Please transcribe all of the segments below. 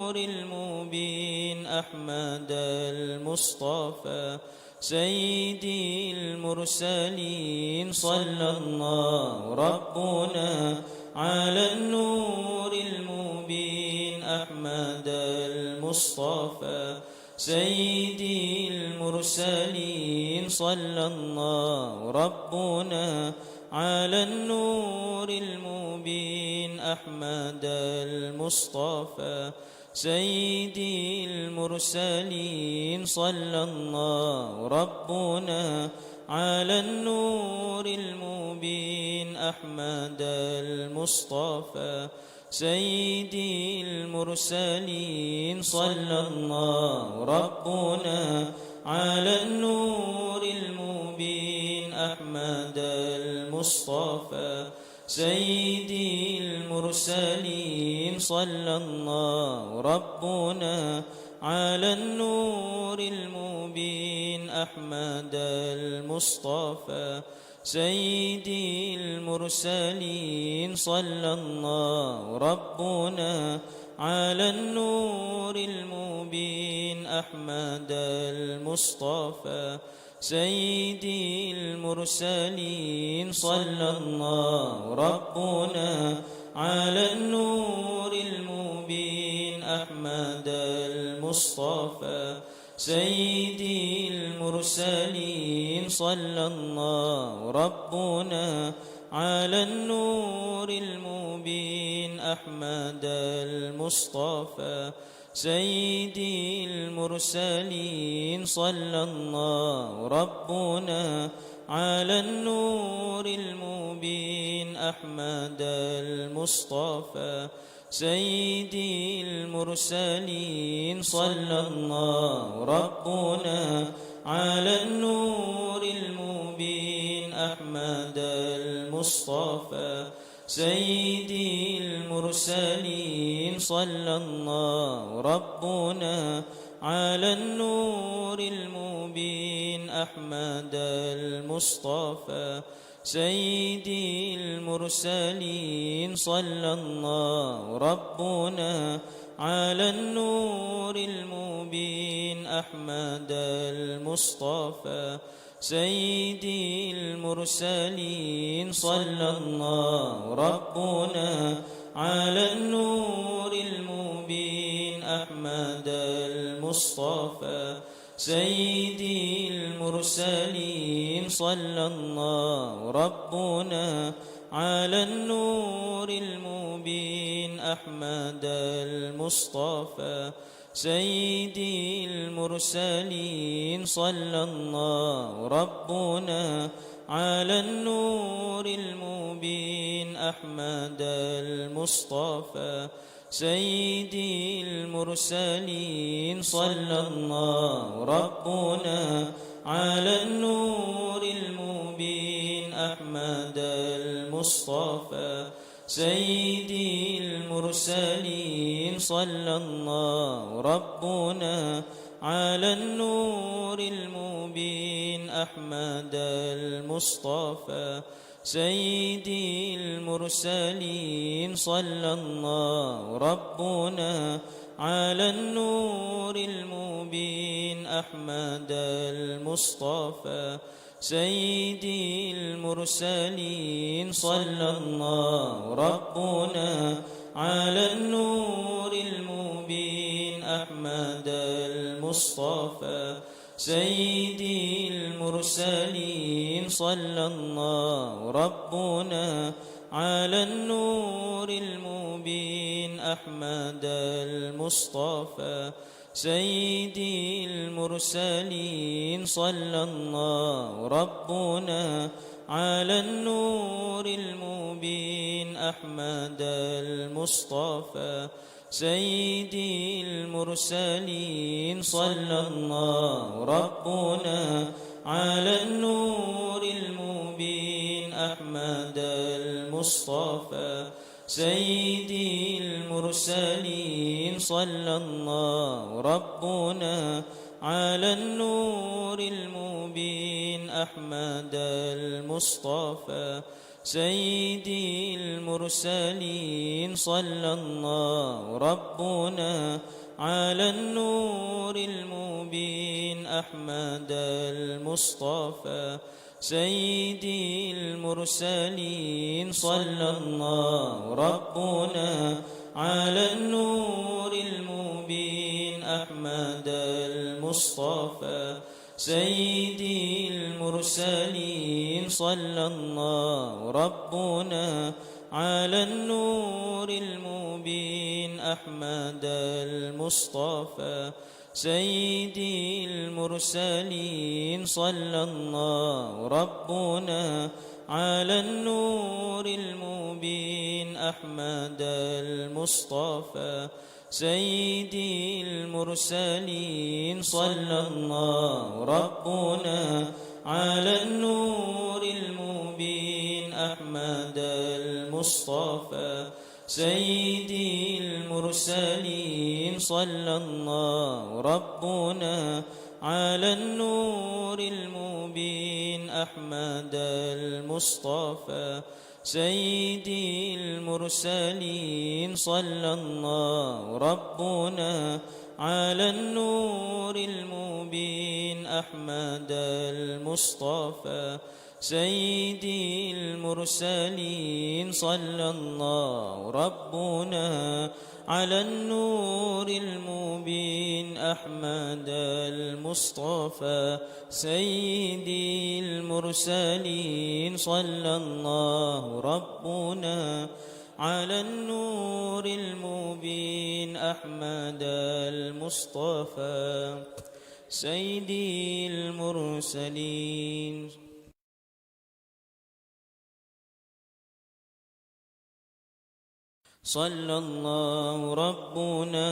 المبين أحمد المصطفى سيدي المرسلين صلى الله ربنا على النور المبين أحمد المصطفى سيدي المرسلين صلى الله ربنا على النور المبين أحمد المصطفى سيدي المرسلين صلى الله ربنا على النور المبين أحمد المصطفى سيدي المرسلين صلى الله ربنا على النور المبين أحمد المصطفى سيدي المرسلين صلى الله ربنا على النور المبين أحمد المصطفى سيدي المرسلين صلى الله ربنا على النور المبين أحمد المصطفى سيدي المرسلين صلى الله ربنا على النور المبين أحمد المصطفى سيدي المرسلين صلى الله ربنا على النور المبين أحمد المصطفى سيدي المرسلين صلى الله ربنا على النور المبين أحمد المصطفى سيدي المرسلين صلى الله ربنا على النور المبين أحمد المصطفى سيدي المرسلين صلى الله ربنا على النور المبين أحمد المصطفى سيدي المرسلين صلى الله ربنا على النور المبين أحمد المصطفى سيدي المرسلين صلى الله ربنا على النور المبين أحمد المصطفى سيدي المرسلين صلى الله ربنا على النور المبين أحمد المصطفى سيدي المرسلين صلى الله ربنا على النور المبين أحمد المصطفى سيدي المرسلين صلى الله ربنا على النور المبين أحمد المصطفى سيدي المرسلين صلى الله ربنا على النور المبين أحمد المصطفى سيدي المرسلين صلى الله ربنا على النور المبين أحمد المصطفى سيدي المرسلين صلى الله ربنا على النور المبين أحمد المصطفى سيدي المرسلين صلى الله ربنا على النور المبين أحمد المصطفى سيدي المرسلين صلى الله ربنا على النور المبين أحمد المصطفى سيدي المرسلين صلى الله ربنا على النور المبين أحمد المصطفى سيدي المرسلين صلى الله ربنا على النور المبين أحمد المصطفى سيدي المرسلين صلى الله ربنا على النور المبين أحمد المصطفى سيدي المرسلين صلى الله ربنا على النور المبين أحمد المصطفى سيدي المرسلين صلى الله ربنا على النور المبين أحمد المصطفى سيدي المرسلين صلى الله ربنا على النور المبين أحمد المصطفى سيدي المرسلين صلى الله ربنا على النور المبين أحمد المصطفى سيدي المرسلين صلى الله ربنا على النور المبين أحمد المصطفى سيدي المرسلين صلى الله ربنا على النور المبين أحمد المصطفى سيدي المرسلين صلى الله ربنا على النور المبين أحمد المصطفى سيدي المرسلين صلى الله ربنا على النور المبين أحمد المصطفى سيدي المرسلين صلى الله ربنا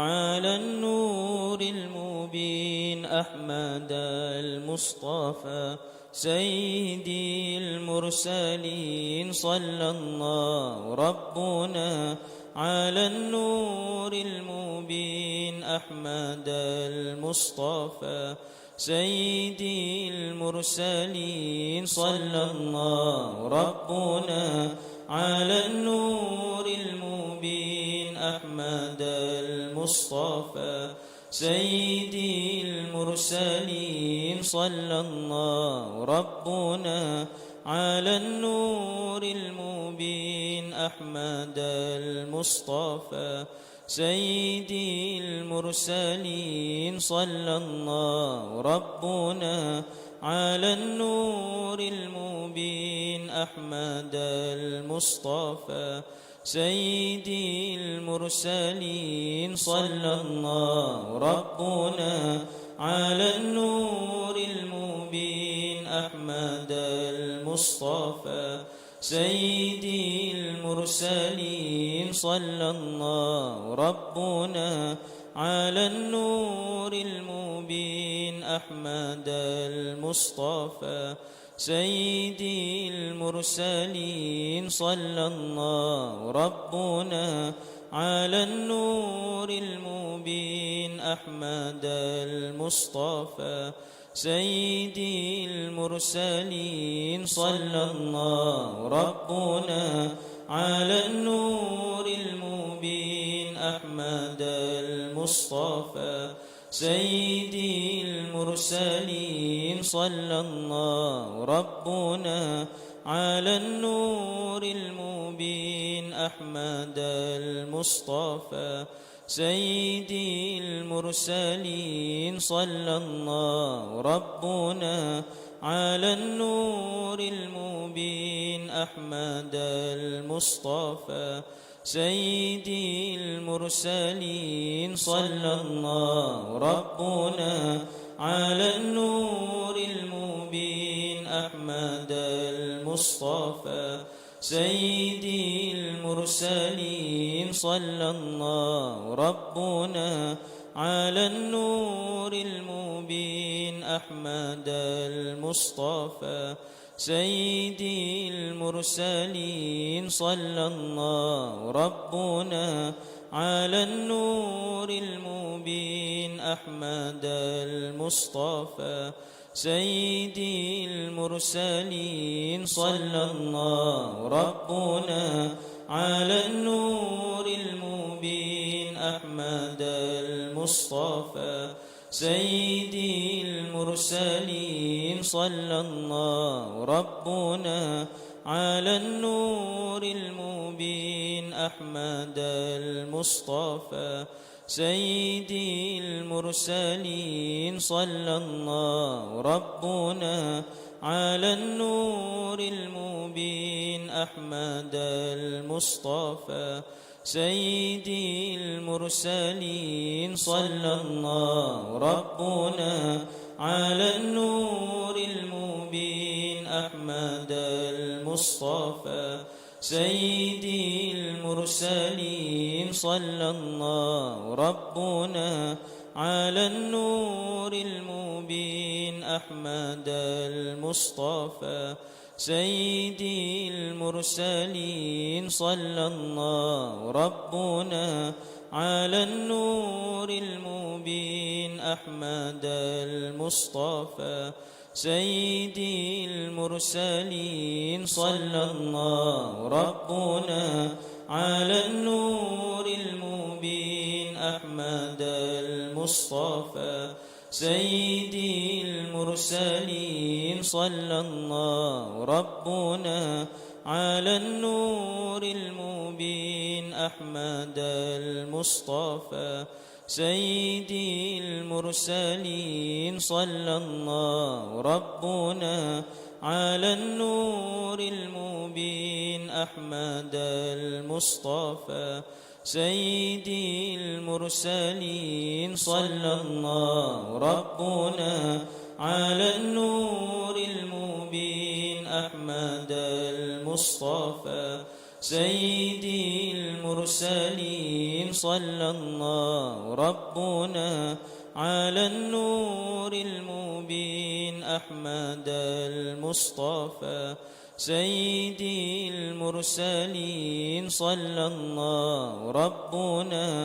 على النور المبين أحمد المصطفى سيدي المرسلين صلى الله ربنا على النور المبين أحمد المصطفى سيدي المرسلين صلى الله ربنا على النور المبين أحمد المصطفى سيدي المرسلين صلى الله ربنا على النور المبين أحمد المصطفى سيدي المرسلين صلى الله ربنا على النور المبين أحمد المصطفى سيدي المرسلين صلى الله ربنا على النور المبين أحمد المصطفى سيدي المرسلين صلى الله ربنا على النور المبين أحمد المصطفى سيدي المرسلين صلى الله ربنا على النور المبين أحمد المصطفى سيدي المرسلين صلى الله ربنا على النور المبين أحمد المصطفى سيدي المرسلين صلى الله ربنا على النور المبين أحمد المصطفى سيدي المرسلين صلى الله ربنا على النور المبين أحمد المصطفى سيدي المرسلين صلى الله ربنا على النور المبين أحمد المصطفى سيدي المرسلين صلى الله ربنا على النور المبين أحمد المصطفى سيدي المرسلين صلى الله ربنا على النور المبين أحمد المصطفى سيدي المرسلين صلى الله ربنا على النور المبين أحمد المصطفى سيدي المرسلين صلى الله ربنا على النور المبين أحمد المصطفى سيدي المرسلين صلى الله ربنا على النور المبين أحمد المصطفى سيدي المرسلين صلى الله ربنا على النور المبين أحمد المصطفى سيدي المرسلين صلى الله ربنا على النور المبين أحمد المصطفى سيدي المرسلين صلى الله ربنا على النور المبين أحمد المصطفى سيدي المرسلين صلى الله ربنا على النور المبين أحمد المصطفى سيدي المرسلين صلى الله ربنا على النور المبين أحمد المصطفى سيدي المرسلين صلى الله ربنا على النور المبين أحمد المصطفى سيدي المرسلين صلى الله ربنا على النور المبين أحمد المصطفى سيدي المرسلين صلى الله ربنا على النور المبين أحمد المصطفى سيدي المرسلين صلى الله ربنا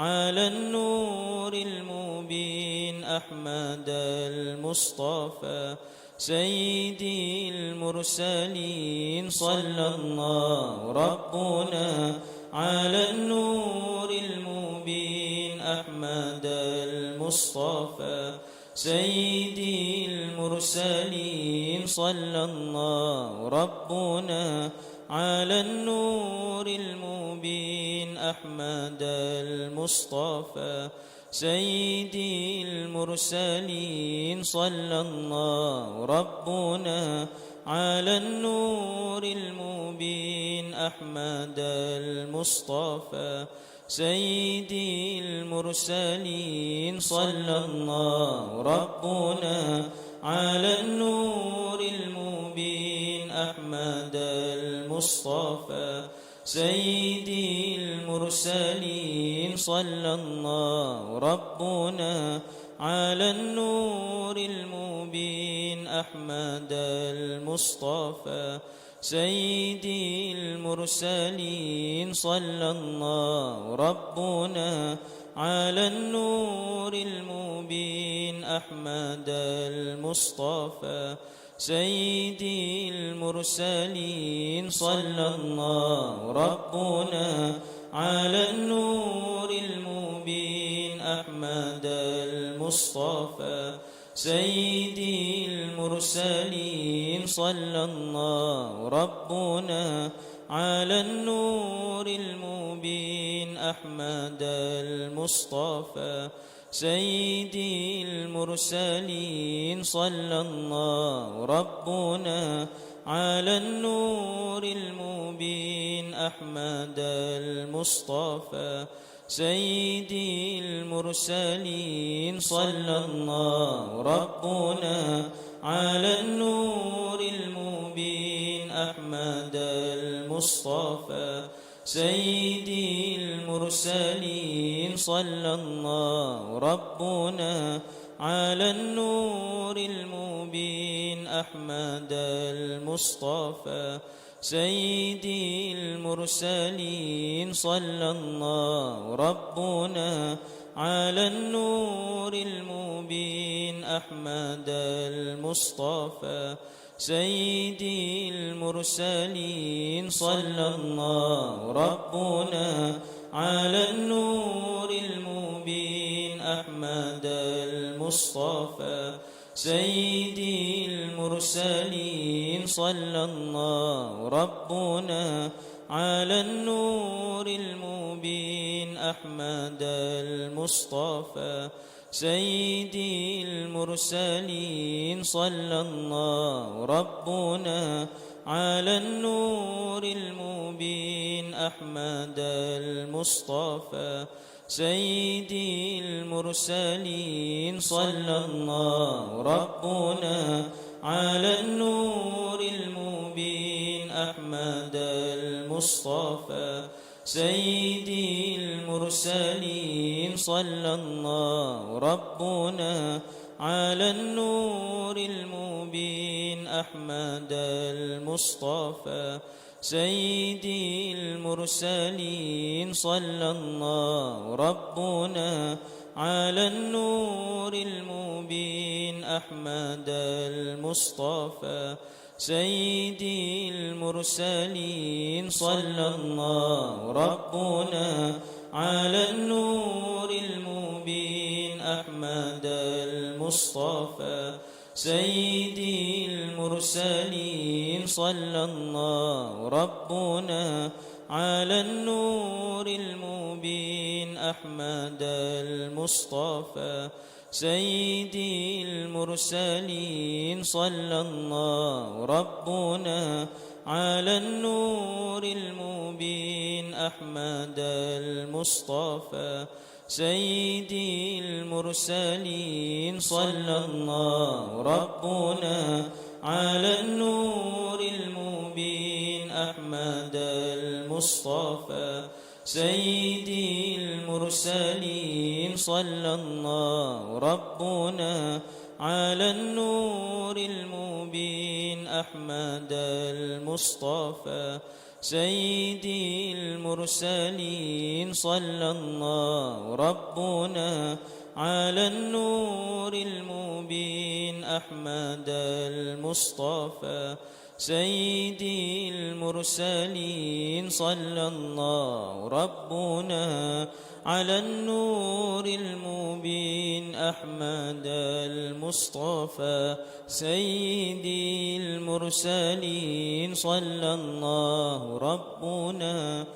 على النور المبين أحمد المصطفى سيدي المرسلين صلى الله ربنا على النور المبين أحمد المصطفى سيدي المرسلين صلى الله ربنا على النور المبين أحمد المصطفى سيدي المرسلين صلى الله ربنا على النور المبين أحمد المصطفى سيدي المرسلين صلى الله ربنا على النور المبين أحمد المصطفى سيدي المرسلين صلى الله ربنا على النور المبين أحمد المصطفى سيدي المرسلين صلى الله ربنا على النور المبين أحمد المصطفى سيدي المرسلين صلى الله ربنا على النور المبين أحمد المصطفى سيدي المرسلين صلى الله ربنا على النور المبين أحمد المصطفى سيدي المرسلين صلى الله ربنا على النور المبين أحمد المصطفى سيدي المرسلين صلى الله ربنا على النور المبين أحمد المصطفى سيدي المرسلين صلى الله ربنا على النور المبين أحمد المصطفى سيدي المرسلين صلى الله ربنا على النور المبين أحمد المصطفى سيدي المرسلين صلى الله ربنا على النور المبين أحمد المصطفى سيدي المرسلين صلى الله ربنا على النور المبين أحمد المصطفى سيدي المرسلين صلى الله ربنا على النور المبين أحمد المصطفى سيدي المرسلين صلى الله ربنا على النور المبين أحمد المصطفى سيدي المرسلين صلى الله ربنا على النور المبين أحمد المصطفى سيدي المرسلين صلى الله ربنا على النور المبين أحمد المصطفى سيدي المرسلين صلى الله ربنا على النور المبين أحمد المصطفى سيدي المرسلين صلى الله ربنا على النور المبين أحمد المصطفى سيدي المرسلين صلى الله ربنا على النور المبين أحمد المصطفى سيدي المرسلين صلى الله ربنا على النور المبين أحمد المصطفى سيدي المرسلين صلى الله ربنا على النور المبين أحمد المصطفى سيدي المرسلين صلى الله ربنا على النور المبين أحمد المصطفى سيدي المرسلين صلى الله ربنا على النور المبين أحمد المصطفى سيدي المرسلين صلى الله ربنا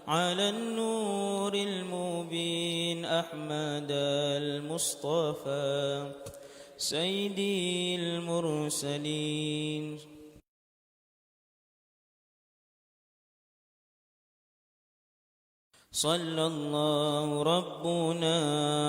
على النور المبين أحمد المصطفى سيدي المرسلين صلى الله ربنا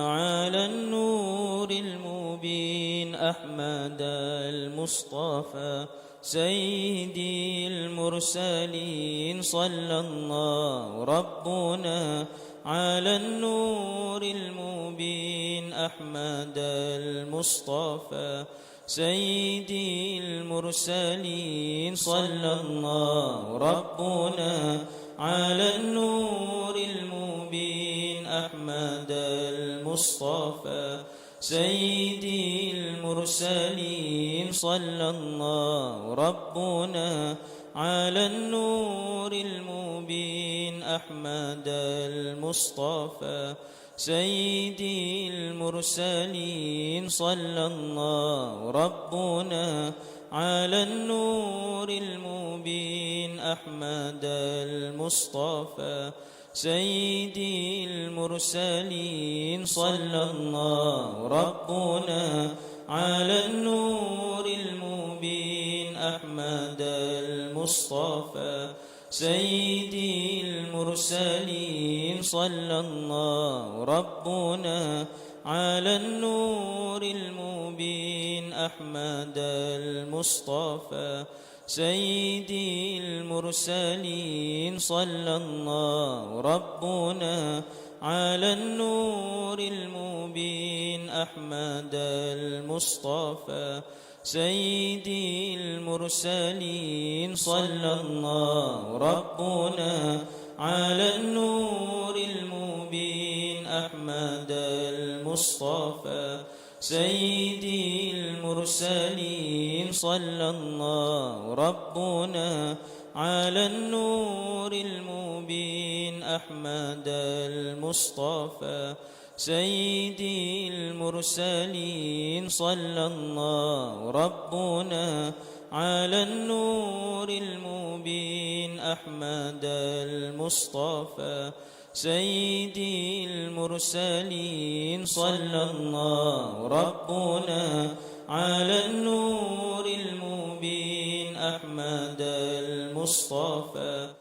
على النور المبين أحمد المصطفى سيدي المرسلين صلى الله ربنا على النور المبين أحمد المصطفى سيدي المرسلين صلى الله ربنا على النور المبين أحمد المصطفى سيدي المرسلين صلى الله ربنا على النور المبين أحمد المصطفى سيدي المرسلين صلى الله ربنا على النور المبين أحمد المصطفى سيدي المرسلين صلى الله ربنا على النور المبين أحمد المصطفى سيدي المرسلين صلى الله ربنا على النور المبين أحمد المصطفى سيدي المرسلين صلى الله ربنا على النور المبين أحمد المصطفى سيدي المرسلين صلى الله ربنا على النور المبين أحمد أحمد المصطفى سيدي المرسلين صلى الله ربنا على النور المبين أحمد المصطفى سيدي المرسلين صلى الله ربنا على النور المبين أحمد المصطفى سيدي المرسلين صلى الله ربنا على النور المبين أحمد المصطفى.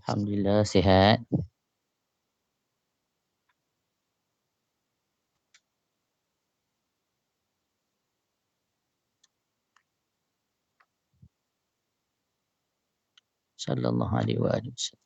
Alhamdulillah sihat. Sallallahu alaihi wasallam.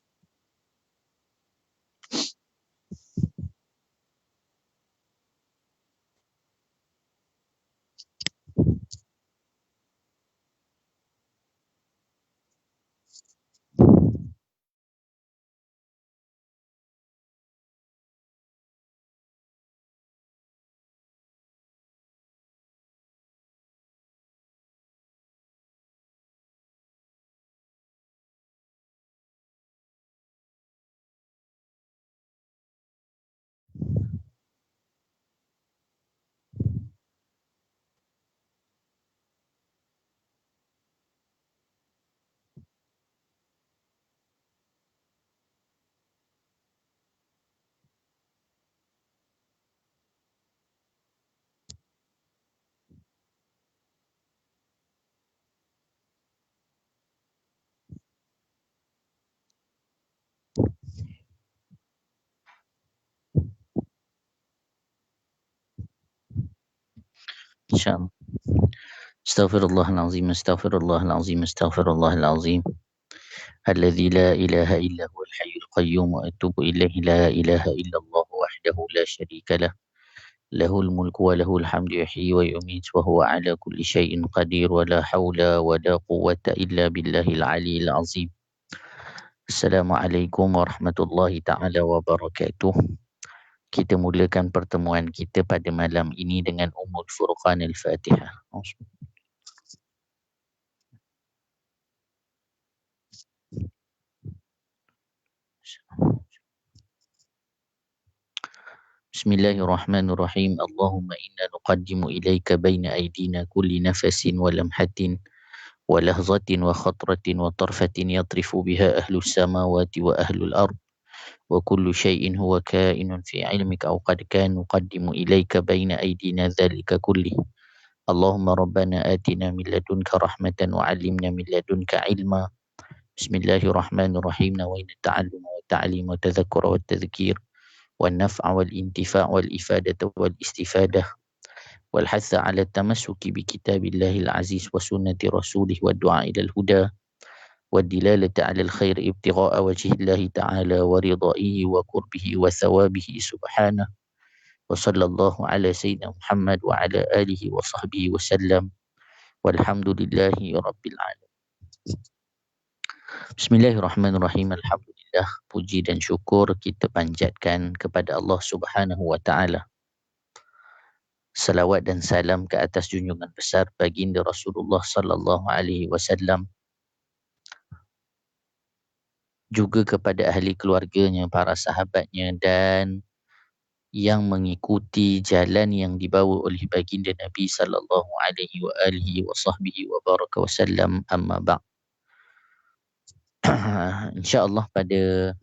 InsyaAllah. Astaghfirullahalazim, astaghfirullahalazim, astaghfirullahalazim. Alladzi la ilaha illa huwal hayyul qayyum wa atubu ilaihi la ilaha illallah wahdahu la syarika lah. Lahul mulku wa lahul hamdu yuhyi wa yumiit wa huwa ala kulli syai'in qadir wa la hawla wa la quwwata illa billahil aliyyil azim. Assalamualaikum warahmatullahi taala wabarakatuh. Kita mulakan pertemuan kita pada malam ini dengan Ummul Furqan Al-Fatihah. Bismillahirrahmanirrahim. Allahumma inna nuqaddimu ilaika baina aydina kulli nafasin wa lamhatin wa lahzatin wa khatratin wa tarfatin yatrifu biha ahlus samawati wa ahlul ard wa kullu syai'in huwa kainun fi ilmika aw qad kanu qaddimu ilaika baina aydina dhalika kulli. Allahumma rabbana atina min ladunka rahmatan wa 'allimna min ladunka ilma. Bismillahirrahmanirrahim. Nawaitu ta'alluma wa ta'lima wa tadhakkura wa tadhkir والنفع والانتفاع والإفادة والاستفادة والحث على التمسك بكتاب الله العزيز وسنة رسوله والدعاء إلى الهدى والدلالة على الخير ابتغاء وجه الله تعالى ورضائه وقربه وثوابه سبحانه وصلى الله على سيدنا محمد وعلى آله وصحبه وسلم والحمد لله رب العالمين. Bismillahirrahmanirrahim. Alhamdulillah, puji dan syukur kita panjatkan kepada Allah Subhanahu wa taala. Salawat dan salam ke atas junjungan besar baginda Rasulullah sallallahu alaihi wasallam, juga kepada ahli keluarganya, para sahabatnya dan yang mengikuti jalan yang dibawa oleh baginda Nabi sallallahu alaihi wa alihi wa sahbihi wa baraka wasallam. Amma ba'd. InsyaAllah pada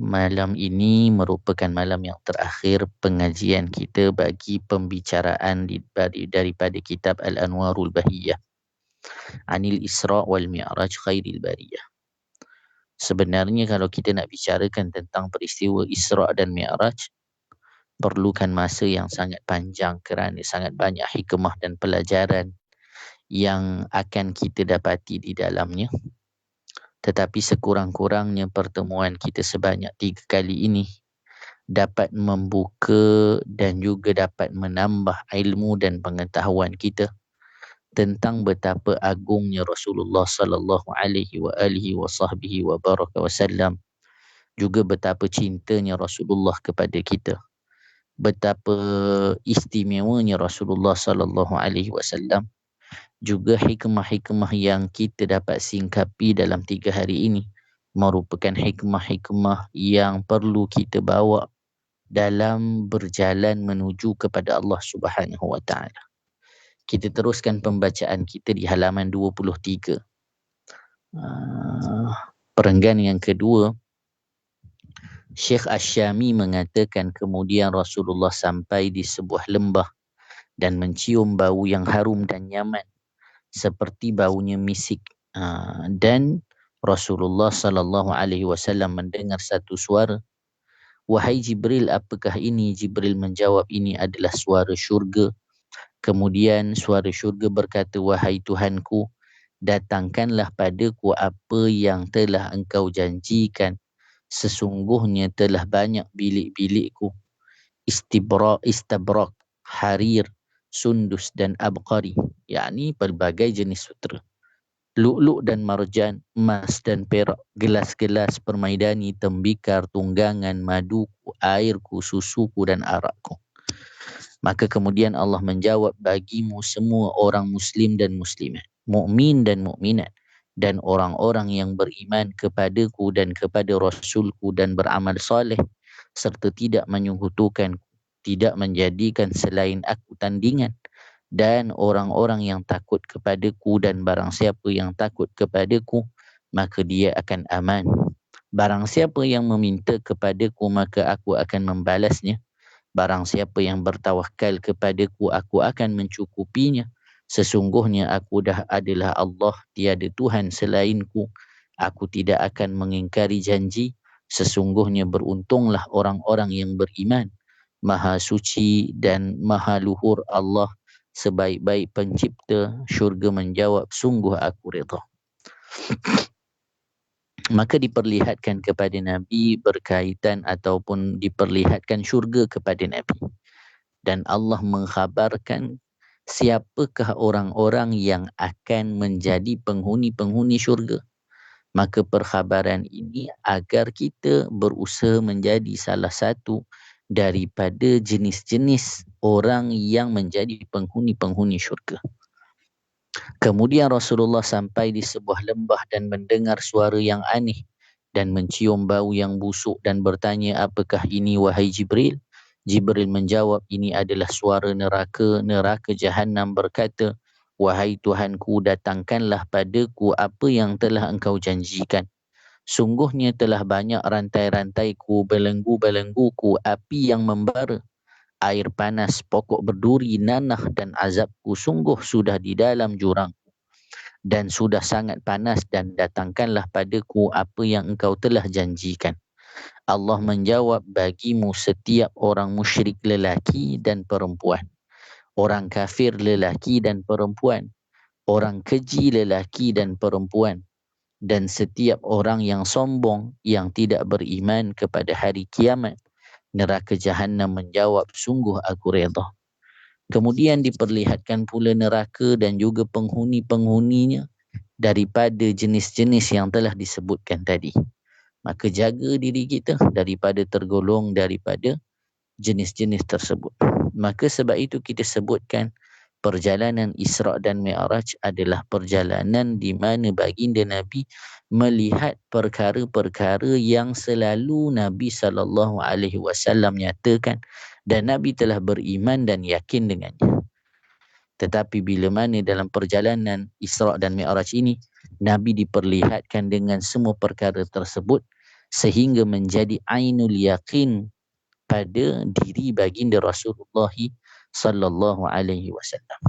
malam ini merupakan malam yang terakhir pengajian kita bagi pembicaraan daripada kitab Al-Anwarul Bahiyah Anil Isra' wal Mi'raj Khairil Bariyah. Sebenarnya kalau kita nak bicarakan tentang peristiwa Isra' dan Mi'raj, perlukan masa yang sangat panjang kerana sangat banyak hikmah dan pelajaran yang akan kita dapati di dalamnya. Tetapi sekurang-kurangnya pertemuan kita sebanyak 3 kali ini dapat membuka dan juga dapat menambah ilmu dan pengetahuan kita tentang betapa agungnya Rasulullah sallallahu alaihi wa alihi wa sahbihi wa baraka wasallam, juga betapa cintanya Rasulullah kepada kita, betapa istimewanya Rasulullah sallallahu alaihi wasallam, juga hikmah-hikmah yang kita dapat singkapi dalam 3 hari ini merupakan hikmah-hikmah yang perlu kita bawa dalam berjalan menuju kepada Allah Subhanahu wa taala. Kita teruskan pembacaan kita di halaman 23. Perenggan yang kedua, Syekh Asy-Syami mengatakan kemudian Rasulullah sampai di sebuah lembah dan mencium bau yang harum dan nyaman seperti baunya misik. Dan Rasulullah sallallahu alaihi wasallam mendengar satu suara, "Wahai Jibril, apakah ini?" Jibril menjawab, "Ini adalah suara syurga." Kemudian suara syurga berkata, "Wahai Tuhanku, datangkanlah padaku apa yang telah engkau janjikan. Sesungguhnya telah banyak bilik-bilikku, istabrak, harir, sundus dan abqari, yakni pelbagai jenis sutera, lu'lu' dan marjan, emas dan perak, gelas-gelas permaidani, tembikar, tunggangan, maduku, airku, susuku dan arakku." Maka kemudian Allah menjawab, "Bagimu semua orang muslim dan muslimat, mukmin dan mukminat, dan orang-orang yang beriman kepadaku dan kepada Rasulku dan beramal soleh, serta tidak menyekutukanku, tidak menjadikan selain aku tandingan, dan orang-orang yang takut kepadaku, dan barang siapa yang takut kepadaku, maka dia akan aman. Barang siapa yang meminta kepadaku, maka aku akan membalasnya. Barang siapa yang bertawakal kepadaku, aku akan mencukupinya. Sesungguhnya aku adalah Allah, tiada Tuhan selainku. Aku tidak akan mengingkari janji. Sesungguhnya beruntunglah orang-orang yang beriman. Maha suci dan maha luhur Allah, sebaik-baik pencipta. Syurga menjawab, "Sungguh aku redha." Maka diperlihatkan kepada Nabi berkaitan ataupun diperlihatkan syurga kepada Nabi. Dan Allah mengkhabarkan siapakah orang-orang yang akan menjadi penghuni-penghuni syurga. Maka perkhabaran ini agar kita berusaha menjadi salah satu daripada jenis-jenis orang yang menjadi penghuni-penghuni syurga. Kemudian Rasulullah sampai di sebuah lembah dan mendengar suara yang aneh dan mencium bau yang busuk dan bertanya, "Apakah ini wahai Jibril?" Jibril menjawab, "Ini adalah suara neraka, neraka Jahannam berkata, 'Wahai Tuhanku, datangkanlah padaku apa yang telah engkau janjikan. Sungguhnya telah banyak rantai-rantaiku, belenggu-belengguku, api yang membara, air panas, pokok berduri, nanah dan azabku sungguh sudah di dalam jurang dan sudah sangat panas, dan datangkanlah padaku apa yang engkau telah janjikan.' Allah menjawab, "Bagimu setiap orang musyrik lelaki dan perempuan, orang kafir lelaki dan perempuan, orang keji lelaki dan perempuan, dan setiap orang yang sombong yang tidak beriman kepada hari kiamat." Neraka Jahannam menjawab, "Sungguh aku redha." Kemudian diperlihatkan pula neraka dan juga penghuni-penghuninya daripada jenis-jenis yang telah disebutkan tadi. Maka jaga diri kita daripada tergolong daripada jenis-jenis tersebut. Maka sebab itu kita sebutkan perjalanan Isra' dan Mi'raj adalah perjalanan di mana baginda Nabi melihat perkara-perkara yang selalu Nabi SAW nyatakan dan Nabi telah beriman dan yakin dengannya. Tetapi bila mana dalam perjalanan Isra' dan Mi'raj ini, Nabi diperlihatkan dengan semua perkara tersebut sehingga menjadi ainul yakin pada diri baginda Rasulullah sallallahu alaihi wasallam.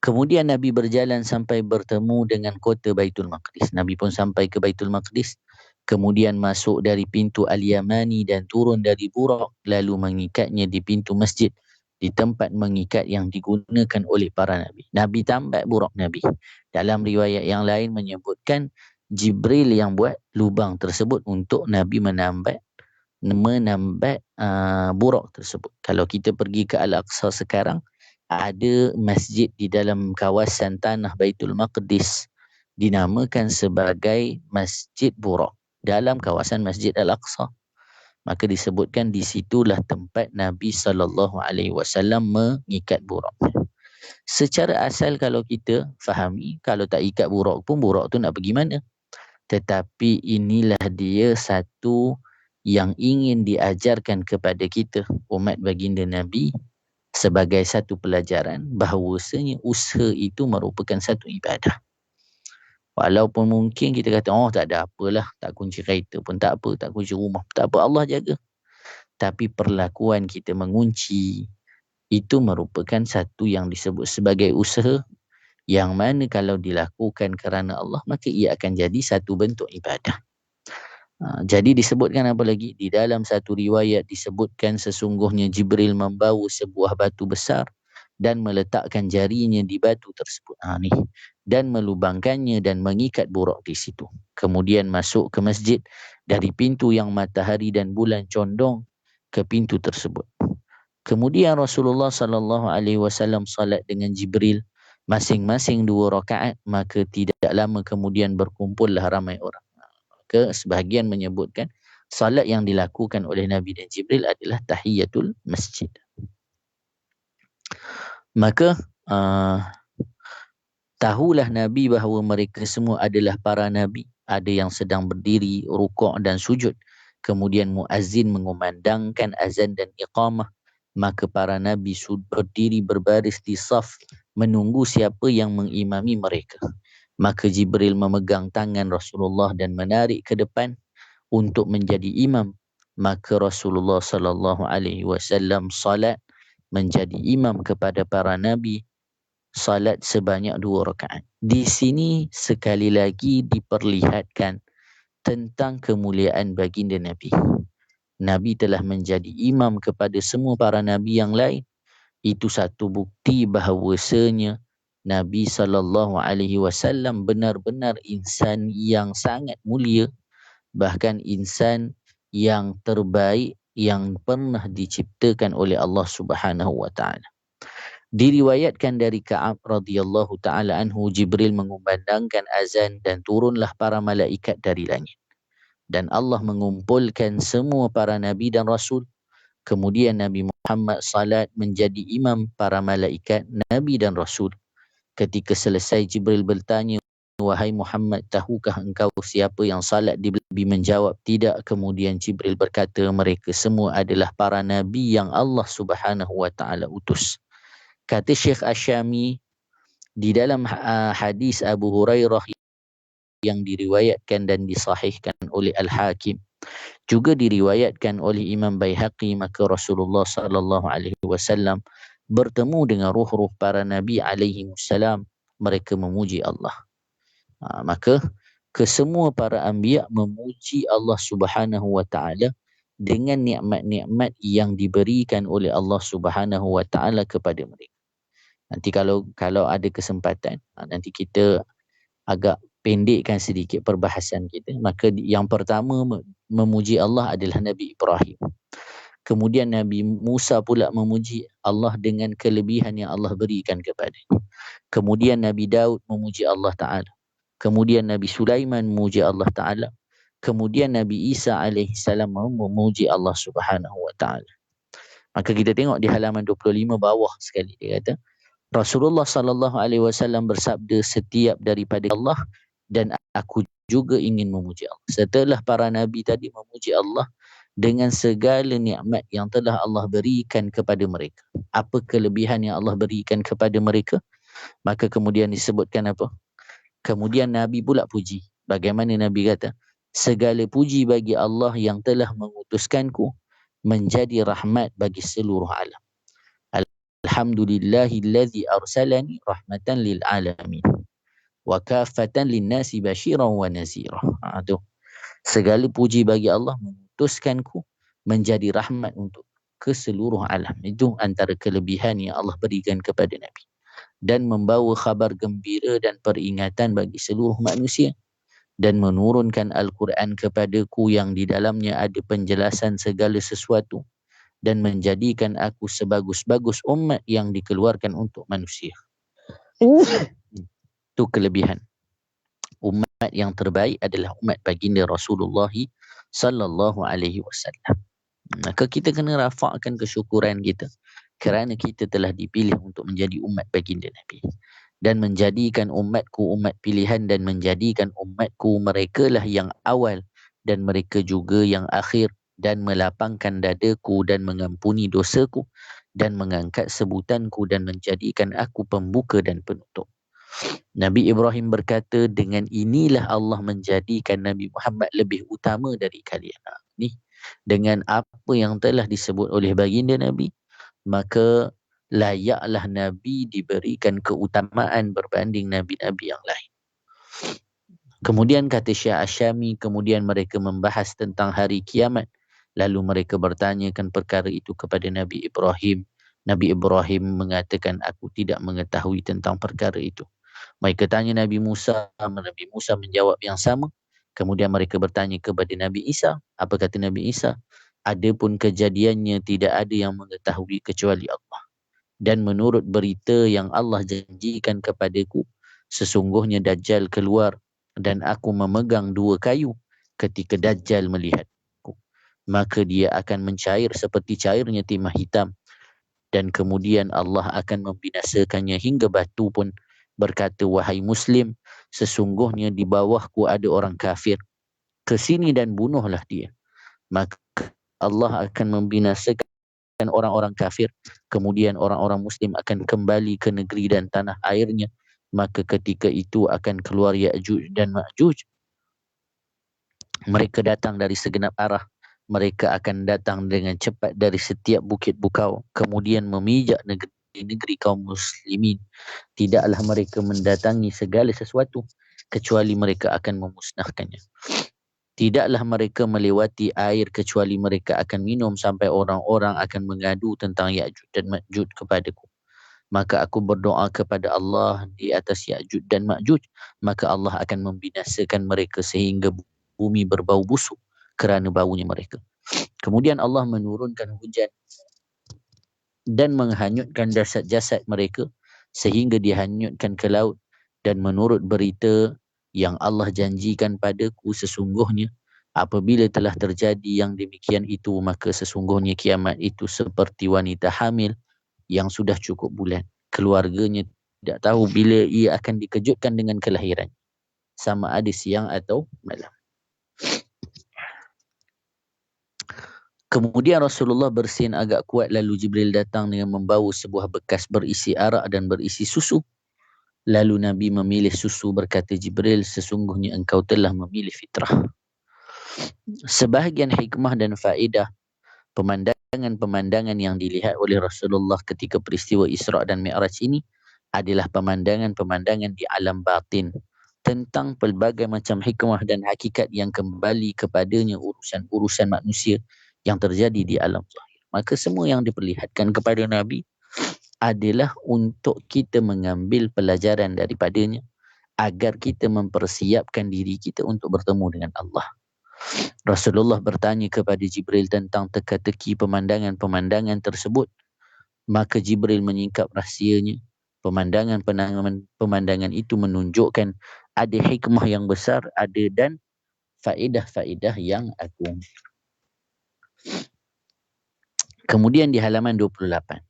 Kemudian Nabi berjalan sampai bertemu dengan kota Baitul Maqdis. Nabi pun sampai ke Baitul Maqdis, kemudian masuk dari pintu Al-Yamani dan turun dari Burak, lalu mengikatnya di pintu masjid, di tempat mengikat yang digunakan oleh para Nabi. Nabi tambat burak Nabi. Dalam riwayat yang lain menyebutkan Jibril yang buat lubang tersebut untuk Nabi menambat menambat buraq tersebut. Kalau kita pergi ke Al-Aqsa sekarang, ada masjid di dalam kawasan tanah Baitul Maqdis dinamakan sebagai Masjid Buraq dalam kawasan Masjid Al-Aqsa. Maka disebutkan di situlah tempat Nabi SAW mengikat buraq. Secara asal kalau kita fahami, kalau tak ikat buraq pun buraq tu nak pergi mana? Tetapi inilah dia satu yang ingin diajarkan kepada kita, umat baginda Nabi, sebagai satu pelajaran bahawasanya usaha itu merupakan satu ibadah. Walaupun mungkin kita kata, oh tak ada apalah, tak kunci kereta pun tak apa, tak kunci rumah pun tak apa, Allah jaga. Tapi perlakuan kita mengunci, itu merupakan satu yang disebut sebagai usaha, yang mana kalau dilakukan kerana Allah, maka ia akan jadi satu bentuk ibadah. Jadi disebutkan apa lagi? Di dalam satu riwayat disebutkan sesungguhnya Jibril membawa sebuah batu besar dan meletakkan jarinya di batu tersebut. Dan melubangkannya dan mengikat buraq di situ. Kemudian masuk ke masjid dari pintu yang matahari dan bulan condong ke pintu tersebut. Kemudian Rasulullah SAW salat dengan Jibril masing-masing 2 rakaat, maka tidak lama kemudian berkumpullah ramai orang. Maka sebahagian menyebutkan salat yang dilakukan oleh Nabi dan Jibril adalah tahiyatul masjid. Maka tahulah Nabi bahawa mereka semua adalah para Nabi. Ada yang sedang berdiri, rukuk dan sujud. Kemudian muazzin mengumandangkan azan dan iqamah. Maka para Nabi berdiri berbaris di saf menunggu siapa yang mengimami mereka. Maka Jibril memegang tangan Rasulullah dan menarik ke depan untuk menjadi imam. Maka Rasulullah SAW salat menjadi imam kepada para Nabi, salat sebanyak 2 rakaat. Di sini sekali lagi diperlihatkan tentang kemuliaan baginda Nabi. Nabi telah menjadi imam kepada semua para Nabi yang lain. Itu satu bukti bahawasanya Nabi SAW benar-benar insan yang sangat mulia, bahkan insan yang terbaik yang pernah diciptakan oleh Allah Subhanahu wa taala. Diriwayatkan dari Ka'ab radhiyallahu taala anhu, Jibril mengumandangkan azan dan turunlah para malaikat dari langit. Dan Allah mengumpulkan semua para nabi dan rasul. Kemudian Nabi Muhammad salat menjadi imam para malaikat, nabi dan rasul. Ketika selesai, Jibril bertanya, wahai Muhammad, tahukah engkau siapa yang salat di belakang? Nabi menjawab, tidak. Kemudian Jibril berkata, mereka semua adalah para nabi yang Allah Subhanahu wa taala utus. Kata Syekh Asyami, di dalam hadis Abu Hurairah yang diriwayatkan dan disahihkan oleh Al-Hakim, juga diriwayatkan oleh Imam Baihaqi, maka Rasulullah SAW bertemu dengan ruh-ruh para Nabi alaihimussalam. Mereka memuji Allah. Maka kesemua para anbiya memuji Allah Subhanahu wa taala dengan nikmat-nikmat yang diberikan oleh Allah Subhanahu wa taala kepada mereka. Nanti kalau ada kesempatan, nanti kita agak pendekkan sedikit perbahasan kita. Maka yang pertama memuji Allah adalah Nabi Ibrahim. Kemudian Nabi Musa pula memuji Allah dengan kelebihan yang Allah berikan kepadanya. Kemudian Nabi Daud memuji Allah Ta'ala. Kemudian Nabi Sulaiman memuji Allah Ta'ala. Kemudian Nabi Isa alaihissalam memuji Allah Subhanahu wa Ta'ala. Maka kita tengok di halaman 25 bawah sekali, dia kata, Rasulullah SAW bersabda, setiap daripada Allah dan aku juga ingin memuji Allah. Setelah para Nabi tadi memuji Allah dengan segala nikmat yang telah Allah berikan kepada mereka. Apa kelebihan yang Allah berikan kepada mereka? Maka kemudian disebutkan apa? Kemudian Nabi pula puji. Bagaimana Nabi kata? Segala puji bagi Allah yang telah mengutuskanku menjadi rahmat bagi seluruh alam. Alhamdulillahillazi arsalani rahmatan lil alamin wa kafatan linnasi basyiran wa nazira. Tu. Segala puji bagi Allah mengutuskanku menjadi rahmat untuk ke seluruh alam. Itu antara kelebihan yang Allah berikan kepada Nabi. Dan membawa khabar gembira dan peringatan bagi seluruh manusia. dan menurunkan Al-Quran kepadaku yang di dalamnya ada penjelasan segala sesuatu dan menjadikan aku sebagus-bagus umat yang dikeluarkan untuk manusia. Itu kelebihan. Umat yang terbaik adalah umat baginda Rasulullah sallallahu alaihi wasallam. Maka kita kena rafakkan kesyukuran kita kerana kita telah dipilih untuk menjadi umat baginda Nabi, dan menjadikan umatku umat pilihan, dan menjadikan umatku mereka lah yang awal dan mereka juga yang akhir, dan melapangkan dadaku dan mengampuni dosaku dan mengangkat sebutanku dan menjadikan aku pembuka dan penutup. Nabi Ibrahim berkata, dengan inilah Allah menjadikan Nabi Muhammad lebih utama dari kalian. Ni dengan apa yang telah disebut oleh baginda Nabi, maka layaklah Nabi diberikan keutamaan berbanding Nabi-Nabi yang lain. Kemudian kata Syekh Asyami, kemudian mereka membahas tentang hari kiamat. Lalu mereka bertanyakan perkara itu kepada Nabi Ibrahim. Nabi Ibrahim mengatakan, aku tidak mengetahui tentang perkara itu. Mereka tanya Nabi Musa menjawab yang sama. Kemudian mereka bertanya kepada Nabi Isa. Apa kata Nabi Isa? Adapun kejadiannya tidak ada yang mengetahui kecuali Allah. Dan menurut berita yang Allah janjikan kepadaku, sesungguhnya Dajjal keluar dan aku memegang 2 kayu. Ketika Dajjal melihatku, maka dia akan mencair seperti cairnya timah hitam. Dan kemudian Allah akan membinasakannya hingga batu pun berkata, wahai Muslim, sesungguhnya di bawahku ada orang kafir. Kesini dan bunuhlah dia. Maka Allah akan membinasakan orang-orang kafir. Kemudian orang-orang Muslim akan kembali ke negeri dan tanah airnya. Maka ketika itu akan keluar Ya'juj dan Ma'juj. Mereka datang dari segenap arah. Mereka akan datang dengan cepat dari setiap bukit bukau. Kemudian memijak negeri kaum muslimin. Tidaklah mereka mendatangi segala sesuatu kecuali mereka akan memusnahkannya. Tidaklah mereka melewati air kecuali mereka akan minum sampai orang-orang akan mengadu tentang Ya'juj dan Ma'juj kepadaku. Maka aku berdoa kepada Allah di atas Ya'juj dan Ma'juj, maka Allah akan membinasakan mereka sehingga bumi berbau busuk kerana baunya mereka. Kemudian Allah menurunkan hujan dan menghanyutkan jasad-jasad mereka sehingga dihanyutkan ke laut. Dan menurut berita yang Allah janjikan padaku, sesungguhnya apabila telah terjadi yang demikian itu, maka sesungguhnya kiamat itu seperti wanita hamil yang sudah cukup bulan. Keluarganya tidak tahu bila ia akan dikejutkan dengan kelahiran, sama ada siang atau malam. Kemudian Rasulullah bersin agak kuat, lalu Jibril datang dengan membawa sebuah bekas berisi arak dan berisi susu. Lalu Nabi memilih susu. Berkata Jibril, sesungguhnya engkau telah memilih fitrah. Sebahagian hikmah dan faedah pemandangan-pemandangan yang dilihat oleh Rasulullah ketika peristiwa Isra' dan Mi'raj ini adalah pemandangan-pemandangan di alam batin, tentang pelbagai macam hikmah dan hakikat yang kembali kepadanya urusan-urusan manusia yang terjadi di alam zahir. Maka semua yang diperlihatkan kepada Nabi adalah untuk kita mengambil pelajaran daripadanya agar kita mempersiapkan diri kita untuk bertemu dengan Allah. Rasulullah bertanya kepada Jibril tentang teka-teki pemandangan-pemandangan tersebut. Maka Jibril menyingkap rahsianya. Pemandangan itu menunjukkan ada hikmah yang besar, ada dan faedah-faedah yang agung. Kemudian di halaman 28,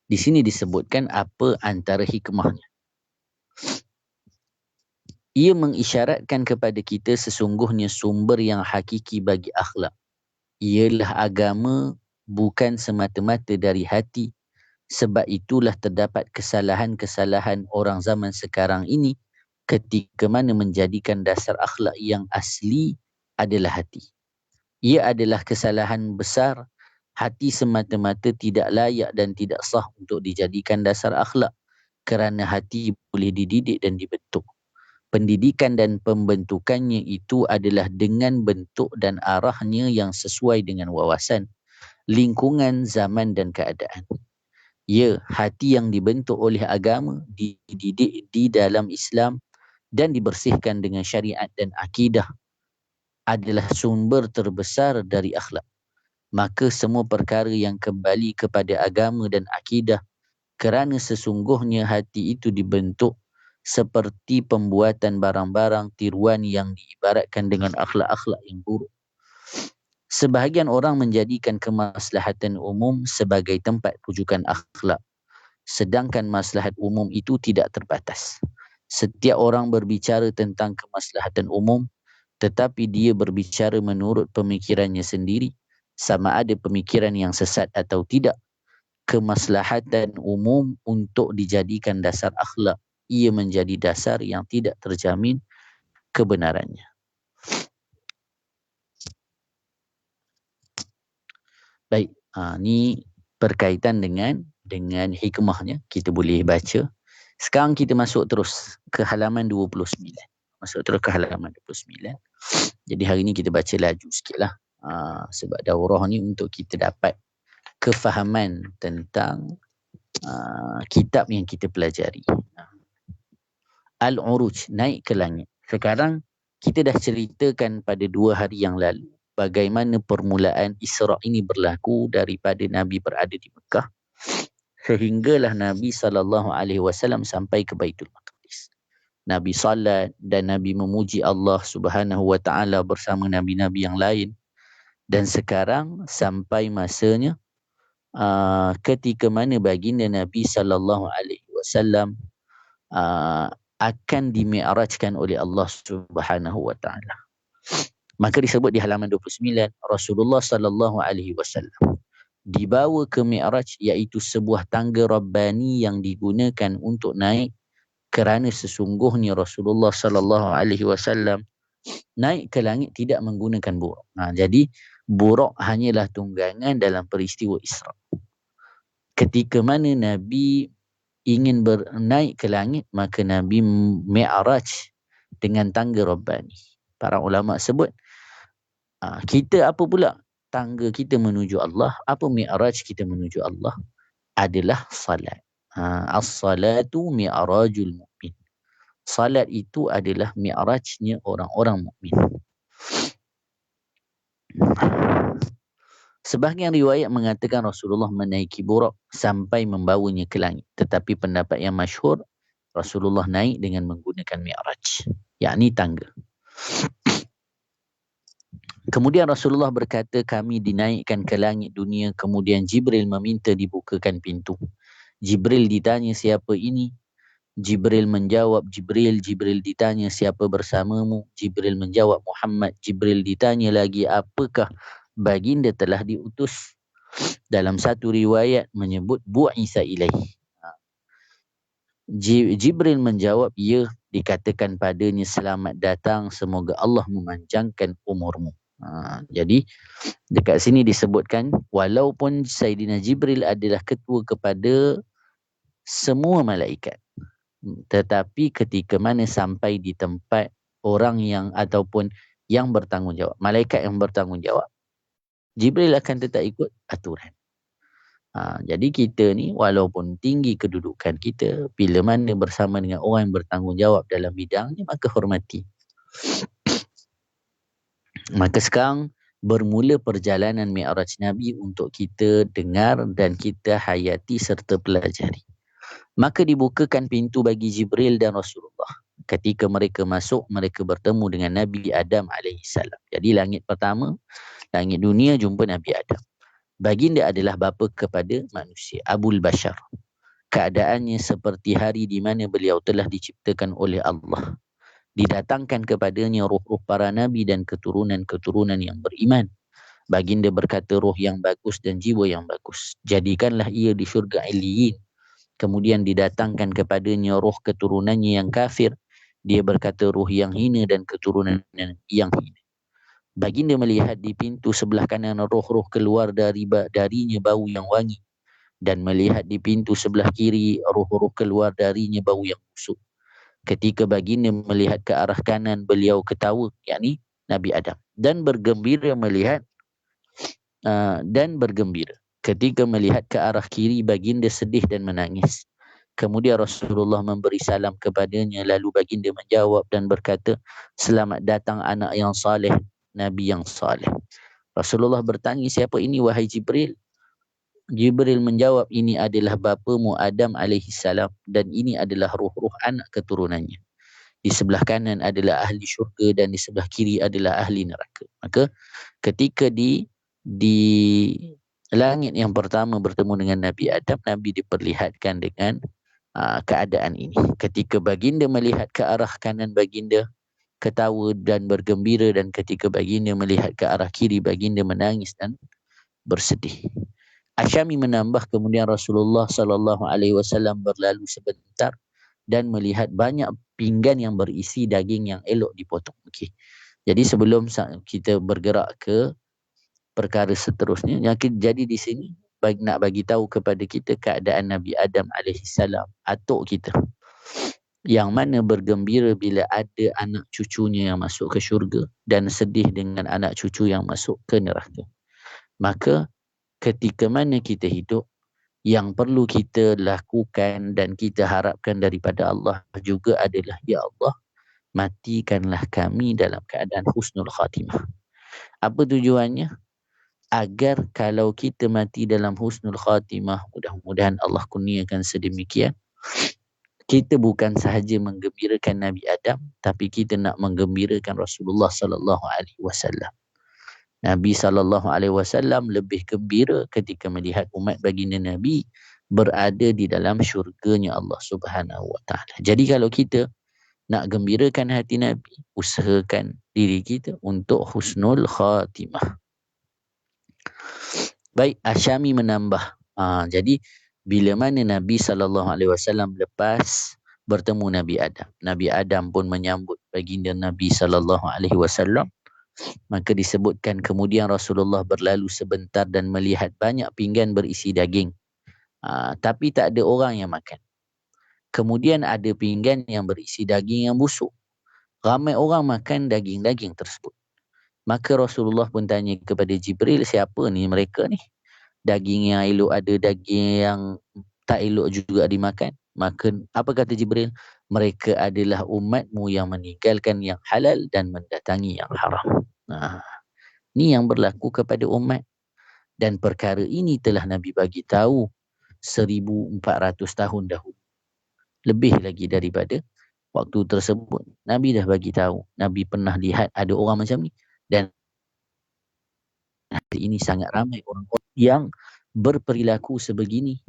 di sini disebutkan apa antara hikmahnya. Ia mengisyaratkan kepada kita sesungguhnya sumber yang hakiki bagi akhlak ialah agama, bukan semata-mata dari hati. Sebab itulah terdapat kesalahan-kesalahan orang zaman sekarang ini ketika mana menjadikan dasar akhlak yang asli adalah hati. Ia adalah kesalahan besar. Hati semata-mata tidak layak dan tidak sah untuk dijadikan dasar akhlak, kerana hati boleh dididik dan dibentuk. Pendidikan dan pembentukannya itu adalah dengan bentuk dan arahnya yang sesuai dengan wawasan, lingkungan, zaman dan keadaan. Ya, hati yang dibentuk oleh agama, dididik di dalam Islam dan dibersihkan dengan syariat dan akidah adalah sumber terbesar dari akhlak. Maka semua perkara yang kembali kepada agama dan akidah, kerana sesungguhnya hati itu dibentuk seperti pembuatan barang-barang tiruan yang diibaratkan dengan akhlak-akhlak yang buruk. Sebahagian orang menjadikan kemaslahatan umum sebagai tempat rujukan akhlak, sedangkan maslahat umum itu tidak terbatas. Setiap orang berbicara tentang kemaslahatan umum, tetapi dia berbicara menurut pemikirannya sendiri, sama ada pemikiran yang sesat atau tidak. Kemaslahatan umum untuk dijadikan dasar akhlak, ia menjadi dasar yang tidak terjamin kebenarannya. Baik, ni berkaitan dengan hikmahnya, kita boleh baca. Sekarang kita masuk terus ke halaman 29. Masuk terus ke halaman 29. Jadi hari ni kita baca laju sikitlah. Sebab daurah ni untuk kita dapat kefahaman tentang kitab yang kita pelajari. Al-Uruj, naik ke langit. Sekarang kita dah ceritakan pada 2 hari yang lalu bagaimana permulaan Isra' ini berlaku daripada Nabi berada di Mekah sehinggalah Nabi SAW sampai ke Baitul Maqdis. Nabi salat dan Nabi memuji Allah Subhanahu wa taala bersama nabi-nabi yang lain. Dan sekarang sampai masanya ketika mana baginda Nabi SAW akan dimi'rajkan oleh Allah Subhanahu wa taala. Maka disebut di halaman 29, Rasulullah SAW dibawa ke Mi'raj, iaitu sebuah tangga Rabbani yang digunakan untuk naik, kerana sesungguhnya Rasulullah SAW naik ke langit tidak menggunakan buraq. Jadi buraq hanyalah tunggangan dalam peristiwa Isra'. Ketika mana Nabi ingin naik ke langit, maka Nabi Mi'raj dengan tangga Rabbani. Para ulama sebut, kita apa pula? Tangga kita menuju Allah, apa mi'raj kita menuju Allah? Adalah salat. As-salatu mi'rajul mu'min. Salat itu adalah mi'rajnya orang-orang mukmin. Sebahagian riwayat mengatakan Rasulullah menaiki buraq sampai membawanya ke langit. Tetapi pendapat yang masyhur, Rasulullah naik dengan menggunakan mi'raj, yakni tangga. Kemudian Rasulullah berkata, kami dinaikkan ke langit dunia, kemudian Jibril meminta dibukakan pintu. Jibril ditanya, siapa ini? Jibril menjawab, Jibril. Jibril ditanya, siapa bersamamu? Jibril menjawab, Muhammad. Jibril ditanya lagi, apakah baginda telah diutus? Dalam satu riwayat menyebut bu'isa ilaihi. Jibril menjawab, ya. Dikatakan padanya, selamat datang, semoga Allah memanjangkan umurmu. Jadi dekat sini disebutkan, walaupun Sayyidina Jibril adalah ketua kepada semua malaikat, tetapi ketika mana sampai di tempat orang yang ataupun yang bertanggungjawab, malaikat yang bertanggungjawab, Jibril akan tetap ikut aturan. Jadi kita ni walaupun tinggi kedudukan kita, bila mana bersama dengan orang yang bertanggungjawab dalam bidangnya, maka hormati. Maka sekarang bermula perjalanan Mi'raj Nabi untuk kita dengar dan kita hayati serta pelajari. Maka dibukakan pintu bagi Jibril dan Rasulullah. Ketika mereka masuk, mereka bertemu dengan Nabi Adam AS. Jadi langit pertama, langit dunia, jumpa Nabi Adam. Baginda adalah bapa kepada manusia, Abul Bashar. Keadaannya seperti hari di mana beliau telah diciptakan oleh Allah. Didatangkan kepadanya ruh-ruh para nabi dan keturunan-keturunan yang beriman. Baginda berkata, roh yang bagus dan jiwa yang bagus, jadikanlah ia di syurga Iliyin. Kemudian didatangkan kepadanya roh keturunannya yang kafir. Dia berkata, roh yang hina dan keturunan yang hina. Baginda melihat di pintu sebelah kanan roh-roh keluar darinya bau yang wangi, dan melihat di pintu sebelah kiri roh-roh keluar darinya bau yang busuk. Ketika baginda melihat ke arah kanan, beliau ketawa, yakni Nabi Adam, dan bergembira Ketika melihat ke arah kiri, baginda sedih dan menangis. Kemudian Rasulullah memberi salam kepadanya, lalu baginda menjawab dan berkata, selamat datang anak yang saleh, Nabi yang saleh. Rasulullah bertanya, siapa ini wahai Jibril? Jibril menjawab, ini adalah bapamu Adam alaihissalam dan ini adalah ruh-ruh anak keturunannya. Di sebelah kanan adalah ahli syurga dan di sebelah kiri adalah ahli neraka. Maka ketika di langit yang pertama bertemu dengan Nabi Adam, Nabi diperlihatkan dengan keadaan ini. Ketika baginda melihat ke arah kanan, baginda ketawa dan bergembira, dan ketika baginda melihat ke arah kiri, baginda menangis dan bersedih. Asyami menambah, kemudian Rasulullah sallallahu alaihi wasallam berlalu sebentar dan melihat banyak pinggan yang berisi daging yang elok dipotong. Okey. Jadi sebelum kita bergerak ke perkara seterusnya, jadi di sini nak bagi tahu kepada kita keadaan Nabi Adam alaihissalam, atuk kita, yang mana bergembira bila ada anak cucunya yang masuk ke syurga dan sedih dengan anak cucu yang masuk ke neraka. Maka ketika mana kita hidup, yang perlu kita lakukan dan kita harapkan daripada Allah juga adalah, ya Allah, matikanlah kami dalam keadaan husnul khatimah. Apa tujuannya? Agar kalau kita mati dalam husnul khatimah, mudah-mudahan Allah kurniakan sedemikian, kita bukan sahaja menggembirakan Nabi Adam, tapi kita nak menggembirakan Rasulullah sallallahu alaihi wasallam. Nabi SAW lebih gembira ketika melihat umat baginda Nabi berada di dalam syurganya Allah Subhanahu Wa Taala. Jadi kalau kita nak gembirakan hati Nabi, usahakan diri kita untuk husnul khatimah. Baik, Asyami menambah. Jadi bila mana Nabi SAW lepas bertemu Nabi Adam, Nabi Adam pun menyambut baginda Nabi SAW. Maka disebutkan kemudian Rasulullah berlalu sebentar dan melihat banyak pinggan berisi daging. Tapi tak ada orang yang makan. Kemudian ada pinggan yang berisi daging yang busuk. Ramai orang makan daging-daging tersebut. Maka Rasulullah pun tanya kepada Jibril, siapa ni mereka ni? Daging yang elok ada, daging yang tak elok juga dimakan. Maka apa kata Jibril? Mereka adalah umatmu yang meninggalkan yang halal dan mendatangi yang haram. Ni yang berlaku kepada umat. Dan perkara ini telah Nabi bagi tahu 1400 tahun dahulu. Lebih lagi daripada waktu tersebut. Nabi dah bagi tahu. Nabi pernah lihat ada orang macam ni. Dan hari ini sangat ramai orang-orang yang berperilaku sebegini.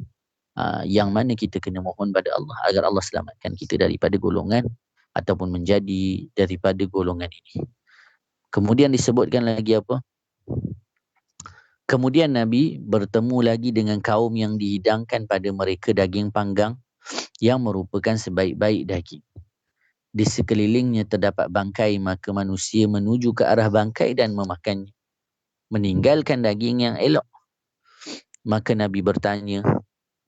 Yang mana kita kena mohon pada Allah agar Allah selamatkan kita daripada golongan ataupun menjadi daripada golongan ini. Kemudian disebutkan lagi apa? Kemudian Nabi bertemu lagi dengan kaum yang dihidangkan pada mereka daging panggang yang merupakan sebaik-baik daging. Di sekelilingnya terdapat bangkai, maka manusia menuju ke arah bangkai dan memakannya, meninggalkan daging yang elok. Maka Nabi bertanya,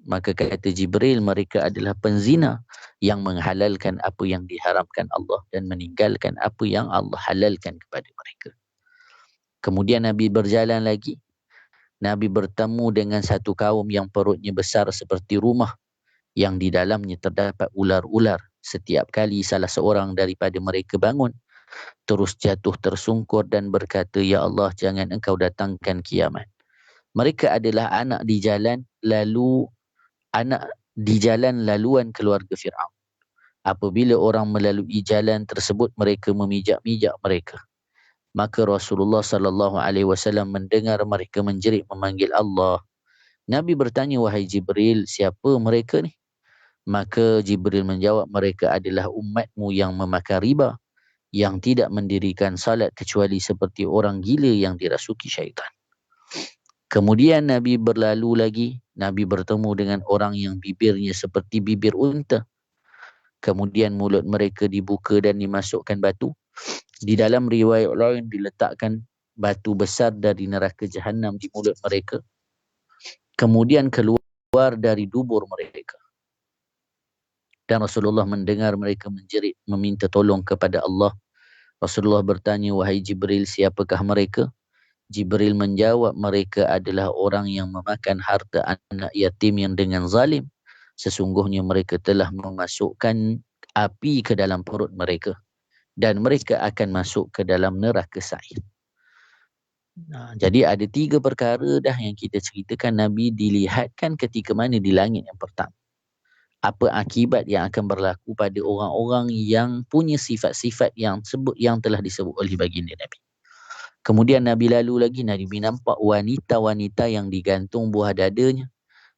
maka kata Jibril, mereka adalah penzina yang menghalalkan apa yang diharamkan Allah dan meninggalkan apa yang Allah halalkan kepada mereka. Kemudian Nabi berjalan lagi. Nabi bertemu dengan satu kaum yang perutnya besar seperti rumah, yang di dalamnya terdapat ular-ular. Setiap kali salah seorang daripada mereka bangun, terus jatuh tersungkur dan berkata, ya Allah, jangan engkau datangkan kiamat. Mereka adalah anak di jalan laluan keluarga Fir'aun. Apabila orang melalui jalan tersebut, mereka memijak-mijak mereka. Maka Rasulullah SAW mendengar mereka menjerit memanggil Allah. Nabi bertanya, wahai Jibril, siapa mereka ni? Maka Jibril menjawab, mereka adalah umatmu yang memakan riba, yang tidak mendirikan salat kecuali seperti orang gila yang dirasuki syaitan. Kemudian Nabi berlalu lagi. Nabi bertemu dengan orang yang bibirnya seperti bibir unta. Kemudian mulut mereka dibuka dan dimasukkan batu. Di dalam riwayat lain diletakkan batu besar dari neraka Jahannam di mulut mereka. Kemudian keluar dari dubur mereka. Dan Rasulullah mendengar mereka menjerit meminta tolong kepada Allah. Rasulullah bertanya, wahai Jibril, siapakah mereka? Jibril menjawab, mereka adalah orang yang memakan harta anak yatim yang dengan zalim. sesungguhnya mereka telah memasukkan api ke dalam perut mereka dan mereka akan masuk ke dalam neraka sa'ir. Jadi ada 3 perkara dah yang kita ceritakan Nabi dilihatkan ketika mana di langit yang pertama. Apa akibat yang akan berlaku pada orang-orang yang punya sifat-sifat yang telah disebut oleh baginda Nabi. Kemudian Nabi lalu lagi, Nabi nampak wanita-wanita yang digantung buah dadanya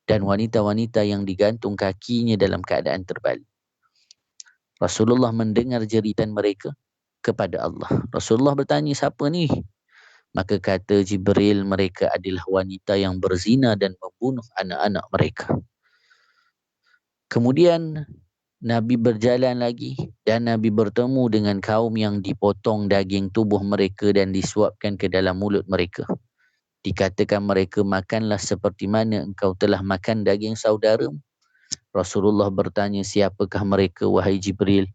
dan wanita-wanita yang digantung kakinya dalam keadaan terbalik. Rasulullah mendengar jeritan mereka kepada Allah. Rasulullah bertanya, siapa ni? Maka kata Jibril, mereka adalah wanita yang berzina dan membunuh anak-anak mereka. Kemudian Nabi berjalan lagi dan Nabi bertemu dengan kaum yang dipotong daging tubuh mereka dan disuapkan ke dalam mulut mereka. Dikatakan mereka, makanlah seperti mana engkau telah makan daging saudaramu. Rasulullah bertanya, siapakah mereka wahai Jibril?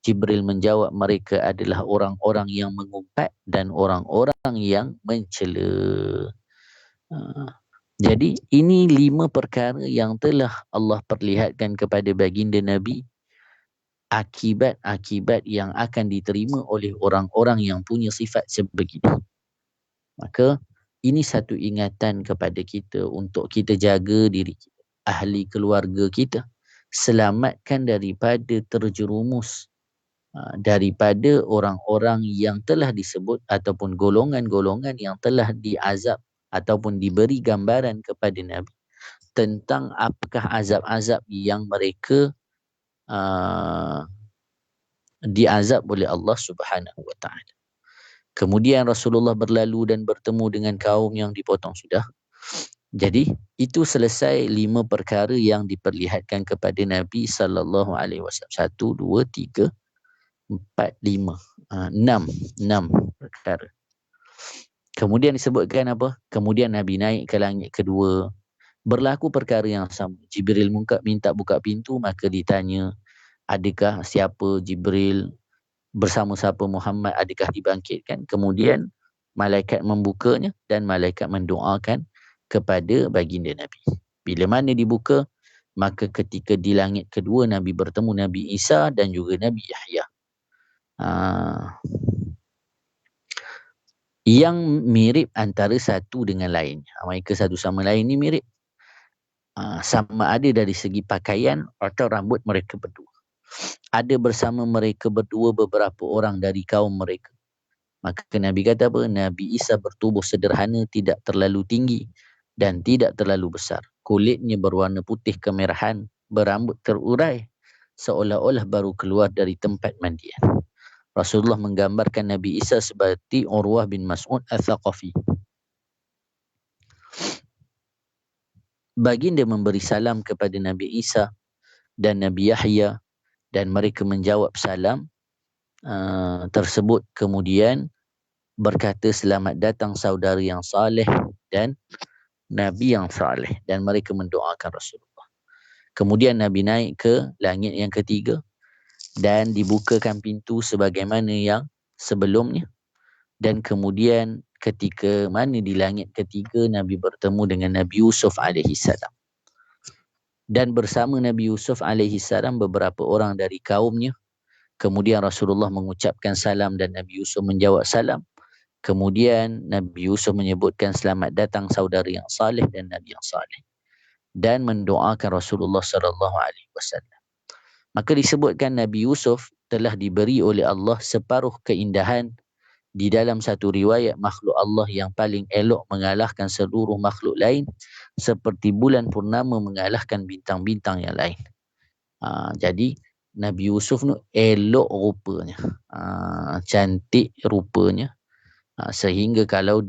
Jibril menjawab, mereka adalah orang-orang yang mengumpat dan orang-orang yang mencela. Jadi ini 5 perkara yang telah Allah perlihatkan kepada baginda Nabi, akibat-akibat yang akan diterima oleh orang-orang yang punya sifat sebegini. Maka ini satu ingatan kepada kita untuk kita jaga diri kita, ahli keluarga kita, selamatkan daripada terjerumus daripada orang-orang yang telah disebut ataupun golongan-golongan yang telah diazab ataupun diberi gambaran kepada Nabi tentang apakah azab-azab yang mereka diazab oleh Allah Subhanahu wa taala. Kemudian Rasulullah berlalu dan bertemu dengan kaum yang dipotong sudah. Jadi itu selesai 5 perkara yang diperlihatkan kepada Nabi sallallahu alaihi wasallam. 1 2 3 4 5 6 perkara. Kemudian disebutkan apa? Kemudian Nabi naik ke langit kedua. Berlaku perkara yang sama. Jibril minta buka pintu, maka ditanya, adakah siapa Jibril? Bersama siapa Muhammad? Adakah dibangkitkan? Kemudian malaikat membukanya dan malaikat mendoakan kepada baginda Nabi. Bila mana dibuka, maka ketika di langit kedua Nabi bertemu Nabi Isa dan juga Nabi Yahya. Yang mirip antara satu dengan lain. Mereka satu sama lain ni mirip. Sama ada dari segi pakaian atau rambut mereka berdua. Ada bersama mereka berdua beberapa orang dari kaum mereka. Maka Nabi kata apa? Nabi Isa bertubuh sederhana, tidak terlalu tinggi dan tidak terlalu besar. Kulitnya berwarna putih kemerahan, berambut terurai, seolah-olah baru keluar dari tempat mandian. Rasulullah menggambarkan Nabi Isa seperti Urwah bin Mas'ud Al-Thaqafi. Baginda memberi salam kepada Nabi Isa dan Nabi Yahya dan mereka menjawab salam tersebut. Kemudian berkata, selamat datang saudara yang saleh dan Nabi yang saleh, dan mereka mendoakan Rasulullah. Kemudian Nabi naik ke langit yang ketiga dan dibukakan pintu sebagaimana yang sebelumnya. Dan kemudian ketika mana di langit ketiga Nabi bertemu dengan Nabi Yusuf alaihi salam. Dan bersama Nabi Yusuf alaihi salam beberapa orang dari kaumnya. Kemudian Rasulullah mengucapkan salam dan Nabi Yusuf menjawab salam. Kemudian Nabi Yusuf menyebutkan selamat datang saudara yang saleh dan Nabi yang saleh, dan mendoakan Rasulullah sallallahu alaihi wasallam. Maka disebutkan Nabi Yusuf telah diberi oleh Allah separuh keindahan. Di dalam satu riwayat, makhluk Allah yang paling elok mengalahkan seluruh makhluk lain, seperti bulan purnama mengalahkan bintang-bintang yang lain. Jadi Nabi Yusuf ni elok rupanya, cantik rupanya, sehingga kalau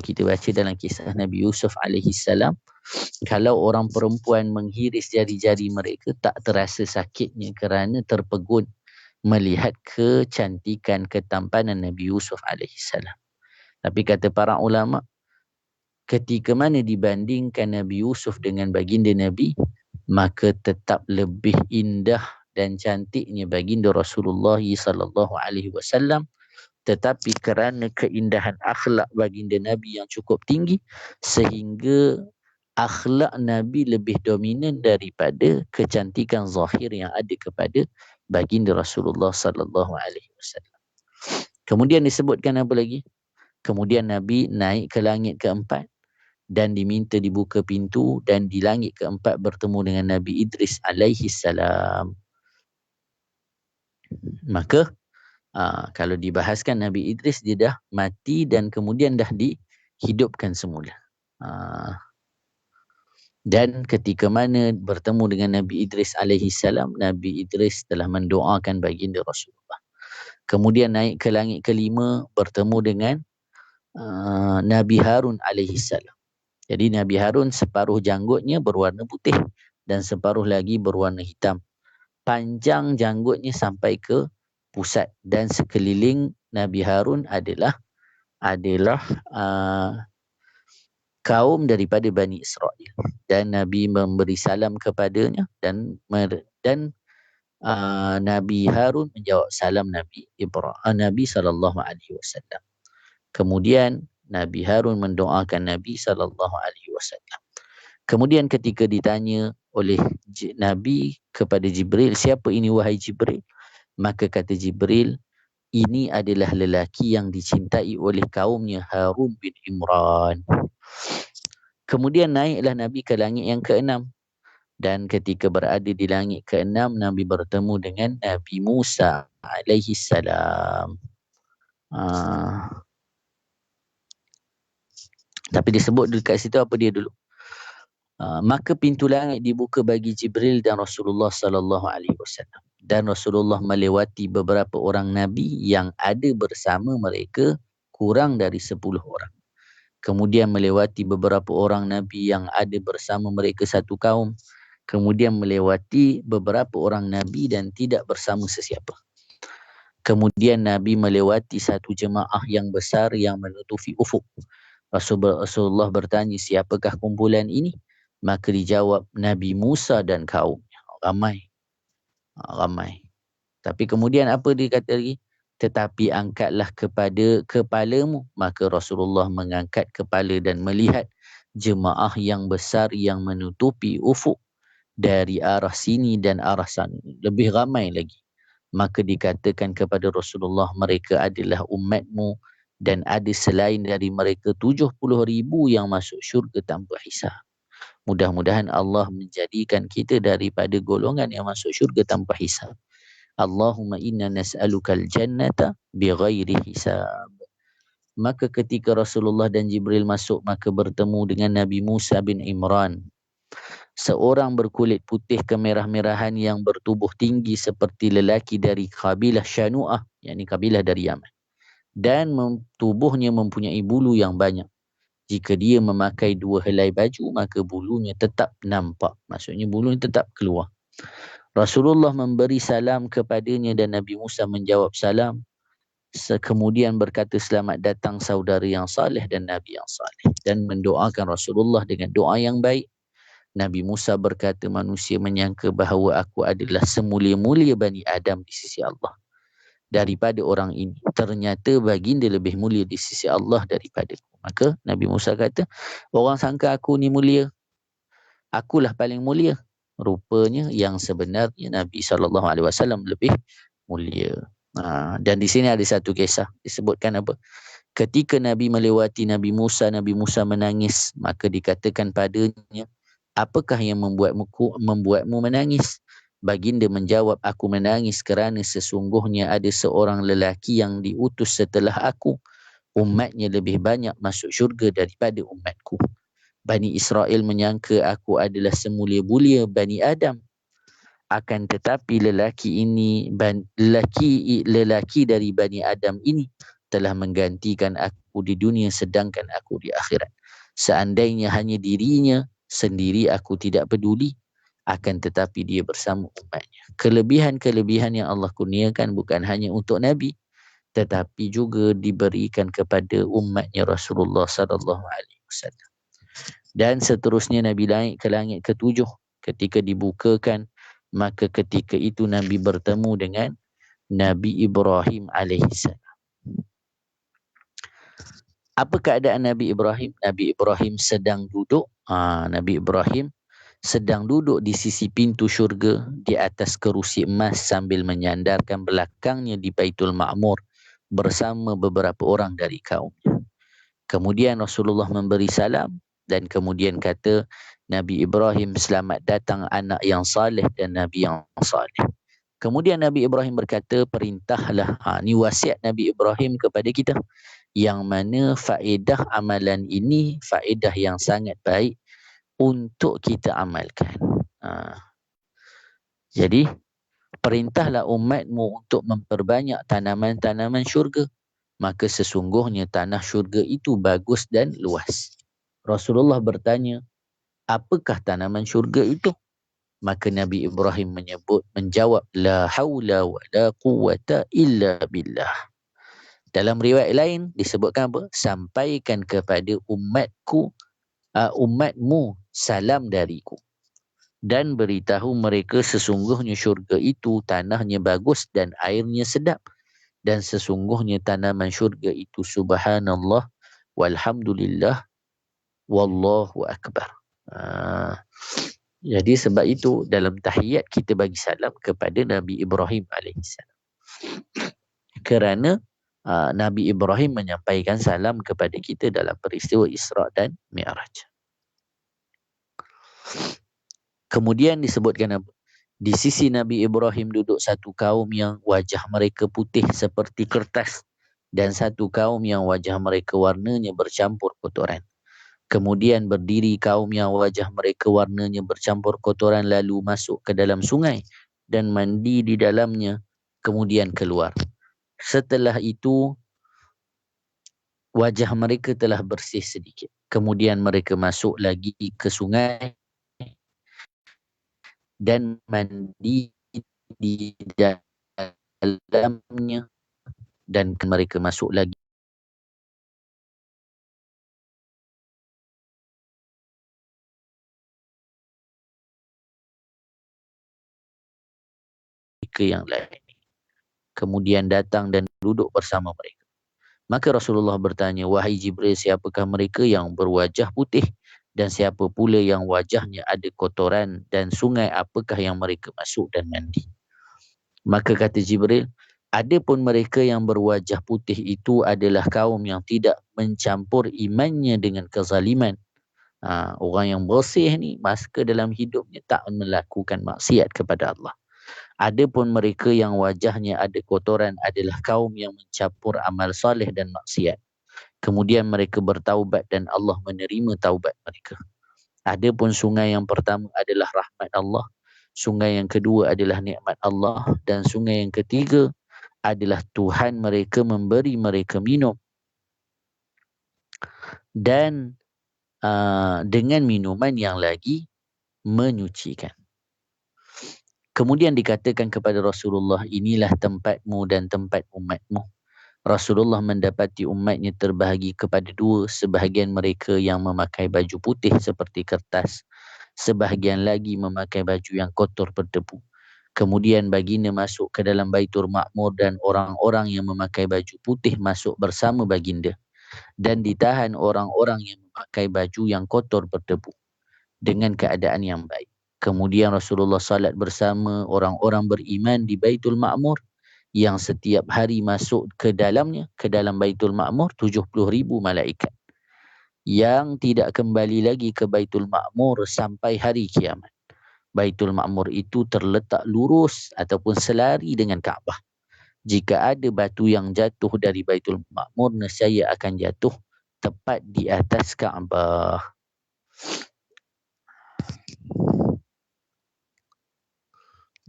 kita baca dalam kisah Nabi Yusuf alaihi salam, kalau orang perempuan menghiris jari-jari mereka tak terasa sakitnya kerana terpegun melihat kecantikan, ketampanan Nabi Yusuf alaihi salam. Tapi kata para ulama, ketika mana dibandingkan Nabi Yusuf dengan baginda Nabi, maka tetap lebih indah dan cantiknya baginda Rasulullah sallallahu alaihi wasallam. Tetapi kerana keindahan akhlak baginda Nabi yang cukup tinggi, sehingga akhlak Nabi lebih dominan daripada kecantikan zahir yang ada kepada baginda Rasulullah sallallahu alaihi wasallam. Kemudian disebutkan apa lagi? Kemudian Nabi naik ke langit keempat dan diminta dibuka pintu, dan di langit keempat bertemu dengan Nabi Idris alaihi salam. Maka kalau dibahaskan Nabi Idris, dia dah mati dan kemudian dah dihidupkan semula. Dan ketika mana bertemu dengan Nabi Idris alaihi salam, Nabi Idris telah mendoakan baginda Rasulullah. Kemudian naik ke langit kelima, bertemu dengan Nabi Harun alaihi salam. Jadi Nabi Harun separuh janggutnya berwarna putih dan separuh lagi berwarna hitam. Panjang janggutnya sampai ke pusat, dan sekeliling Nabi Harun adalah kaum daripada Bani Israel, dan Nabi memberi salam kepadanya, dan Nabi Harun menjawab salam Nabi sallallahu alaihi wasallam. Kemudian Nabi Harun mendoakan Nabi sallallahu alaihi wasallam. Kemudian ketika ditanya oleh Nabi kepada Jibril, siapa ini wahai Jibril? Maka kata Jibril, ini adalah lelaki yang dicintai oleh kaumnya, Harun bin Imran. Kemudian naiklah Nabi ke langit yang keenam. Dan ketika berada di langit keenam, Nabi bertemu dengan Nabi Musa alaihi salam. Tapi disebut dekat situ apa dia dulu? Maka pintu langit dibuka bagi Jibril dan Rasulullah sallallahu alaihi wasallam. Dan Rasulullah melewati beberapa orang Nabi yang ada bersama mereka kurang dari 10 orang. Kemudian melewati beberapa orang Nabi yang ada bersama mereka satu kaum. Kemudian melewati beberapa orang Nabi dan tidak bersama sesiapa. Kemudian Nabi melewati satu jemaah yang besar yang menutupi ufuk. Rasulullah bertanya, siapakah kumpulan ini? Maka dijawab, Nabi Musa dan kaumnya. Ramai. Tapi kemudian apa dia kata lagi? Tetapi angkatlah kepada kepalamu. Maka Rasulullah mengangkat kepala dan melihat jemaah yang besar yang menutupi ufuk dari arah sini dan arah sana. Lebih ramai lagi. Maka dikatakan kepada Rasulullah, mereka adalah umatmu dan ada selain dari mereka 70,000 yang masuk syurga tanpa hisab. Mudah-mudahan Allah menjadikan kita daripada golongan yang masuk syurga tanpa hisab. Allahumma inna nas'alukal jannata bighairi hisab. Maka ketika Rasulullah dan Jibril masuk, maka bertemu dengan Nabi Musa bin Imran, seorang berkulit putih kemerah-merahan yang bertubuh tinggi seperti lelaki dari kabilah Syanu'ah, yakni kabilah dari Yaman. Dan tubuhnya mempunyai bulu yang banyak. Jika dia memakai 2 helai baju, maka bulunya tetap nampak. Maksudnya bulunya tetap keluar. Rasulullah memberi salam kepadanya dan Nabi Musa menjawab salam. Kemudian berkata, selamat datang saudara yang saleh dan Nabi yang saleh. Dan mendoakan Rasulullah dengan doa yang baik. Nabi Musa berkata, manusia menyangka bahawa aku adalah semulia-mulia Bani Adam di sisi Allah daripada orang ini. Ternyata baginda lebih mulia di sisi Allah daripada aku. Maka Nabi Musa kata, orang sangka aku ni mulia, akulah paling mulia. Rupanya yang sebenarnya Nabi SAW lebih mulia. Dan di sini ada satu kisah disebutkan apa? Ketika Nabi melewati Nabi Musa menangis. Maka dikatakan padanya, apakah yang membuatmu menangis? Baginda menjawab, aku menangis kerana sesungguhnya ada seorang lelaki yang diutus setelah aku. Umatnya lebih banyak masuk syurga daripada umatku. Bani Israel menyangka aku adalah semulia-mulia Bani Adam. Akan tetapi lelaki dari Bani Adam ini telah menggantikan aku di dunia sedangkan aku di akhirat. Seandainya hanya dirinya sendiri aku tidak peduli, akan tetapi dia bersama umatnya. Kelebihan-kelebihan yang Allah kurniakan bukan hanya untuk Nabi, tetapi juga diberikan kepada umatnya Rasulullah sallallahu alaihi wasallam. Dan seterusnya Nabi naik ke langit ke-7. Ketika dibukakan, maka ketika itu Nabi bertemu dengan Nabi Ibrahim alaihissalam. Apa keadaan Nabi Ibrahim? Nabi Ibrahim sedang duduk Nabi Ibrahim sedang duduk di sisi pintu syurga di atas kerusi emas sambil menyandarkan belakangnya di Baitul Ma'mur bersama beberapa orang dari kaumnya. Kemudian Rasulullah memberi salam dan kemudian kata, Nabi Ibrahim, selamat datang anak yang saleh dan Nabi yang saleh. Kemudian Nabi Ibrahim berkata, perintahlah. Ini wasiat Nabi Ibrahim kepada kita. Yang mana faedah amalan ini, faedah yang sangat baik untuk kita amalkan. Jadi, perintahlah umatmu untuk memperbanyak tanaman-tanaman syurga. Maka sesungguhnya tanah syurga itu bagus dan luas. Rasulullah bertanya, apakah tanaman syurga itu? Maka Nabi Ibrahim menjawab, la haula wa la quwata illa billah. Dalam riwayat lain disebutkan apa? Sampaikan kepada umatmu salam dariku. Dan beritahu mereka sesungguhnya syurga itu tanahnya bagus dan airnya sedap. Dan sesungguhnya tanaman syurga itu subhanallah walhamdulillah wallahu akbar. Jadi sebab itu dalam tahiyat kita bagi salam kepada Nabi Ibrahim alaihissalam. Kerana Nabi Ibrahim menyampaikan salam kepada kita dalam peristiwa Isra dan Mi'raj. Kemudian disebutkan apa? Di sisi Nabi Ibrahim duduk satu kaum yang wajah mereka putih seperti kertas dan satu kaum yang wajah mereka warnanya bercampur kotoran. Kemudian berdiri kaum yang wajah mereka warnanya bercampur kotoran lalu masuk ke dalam sungai dan mandi di dalamnya kemudian keluar. Setelah itu wajah mereka telah bersih sedikit. Kemudian mereka masuk lagi ke sungai dan mandi di dalamnya dan mereka masuk lagi ke yang lain. Kemudian datang dan duduk bersama mereka. Maka Rasulullah bertanya, wahai Jibril, siapakah mereka yang berwajah putih dan siapa pula yang wajahnya ada kotoran dan sungai apakah yang mereka masuk dan mandi? Maka kata Jibril, adapun mereka yang berwajah putih itu adalah kaum yang tidak mencampur imannya dengan kezaliman. Orang yang bersih ni masa dalam hidupnya tak melakukan maksiat kepada Allah. Adapun mereka yang wajahnya ada kotoran adalah kaum yang mencampur amal soleh dan maksiat. Kemudian mereka bertaubat dan Allah menerima taubat mereka. Adapun sungai yang pertama adalah rahmat Allah. Sungai yang kedua adalah nikmat Allah. Dan sungai yang ketiga adalah Tuhan mereka memberi mereka minum. Dan dengan minuman yang lagi menyucikan. Kemudian dikatakan kepada Rasulullah, inilah tempatmu dan tempat umatmu. Rasulullah mendapati umatnya terbahagi kepada dua, sebahagian mereka yang memakai baju putih seperti kertas, sebahagian lagi memakai baju yang kotor berdebu. Kemudian baginda masuk ke dalam Baitul Ma'mur dan orang-orang yang memakai baju putih masuk bersama baginda. Dan ditahan orang-orang yang memakai baju yang kotor berdebu dengan keadaan yang baik. Kemudian Rasulullah salat bersama orang-orang beriman di Baitul Ma'mur yang setiap hari masuk ke dalamnya, ke dalam Baitul Ma'mur 70,000 malaikat yang tidak kembali lagi ke Baitul Ma'mur sampai hari kiamat. Baitul Ma'mur itu terletak lurus ataupun selari dengan Kaabah. Jika ada batu yang jatuh dari Baitul Ma'mur, nescaya akan jatuh tepat di atas Kaabah.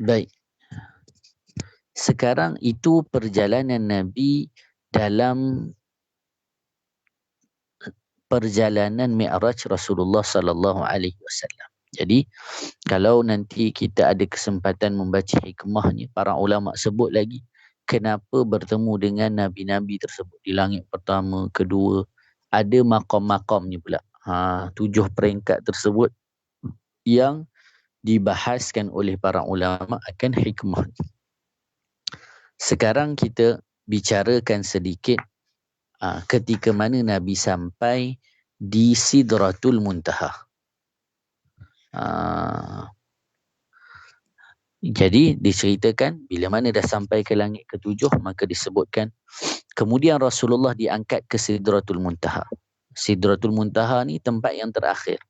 Baik. Sekarang itu perjalanan Nabi dalam perjalanan Mi'raj Rasulullah sallallahu alaihi wasallam. Jadi kalau nanti kita ada kesempatan membaca hikmahnya, para ulama sebut lagi kenapa bertemu dengan nabi-nabi tersebut di langit pertama, kedua, ada maqam-maqamnya pula. 7 peringkat tersebut yang dibahaskan oleh para ulama akan hikmah. Sekarang kita bicarakan sedikit ketika mana Nabi sampai di Sidratul Muntaha. Jadi diceritakan bila mana dah sampai ke langit ketujuh, maka disebutkan kemudian Rasulullah diangkat ke Sidratul Muntaha. Sidratul Muntaha ni tempat yang terakhir.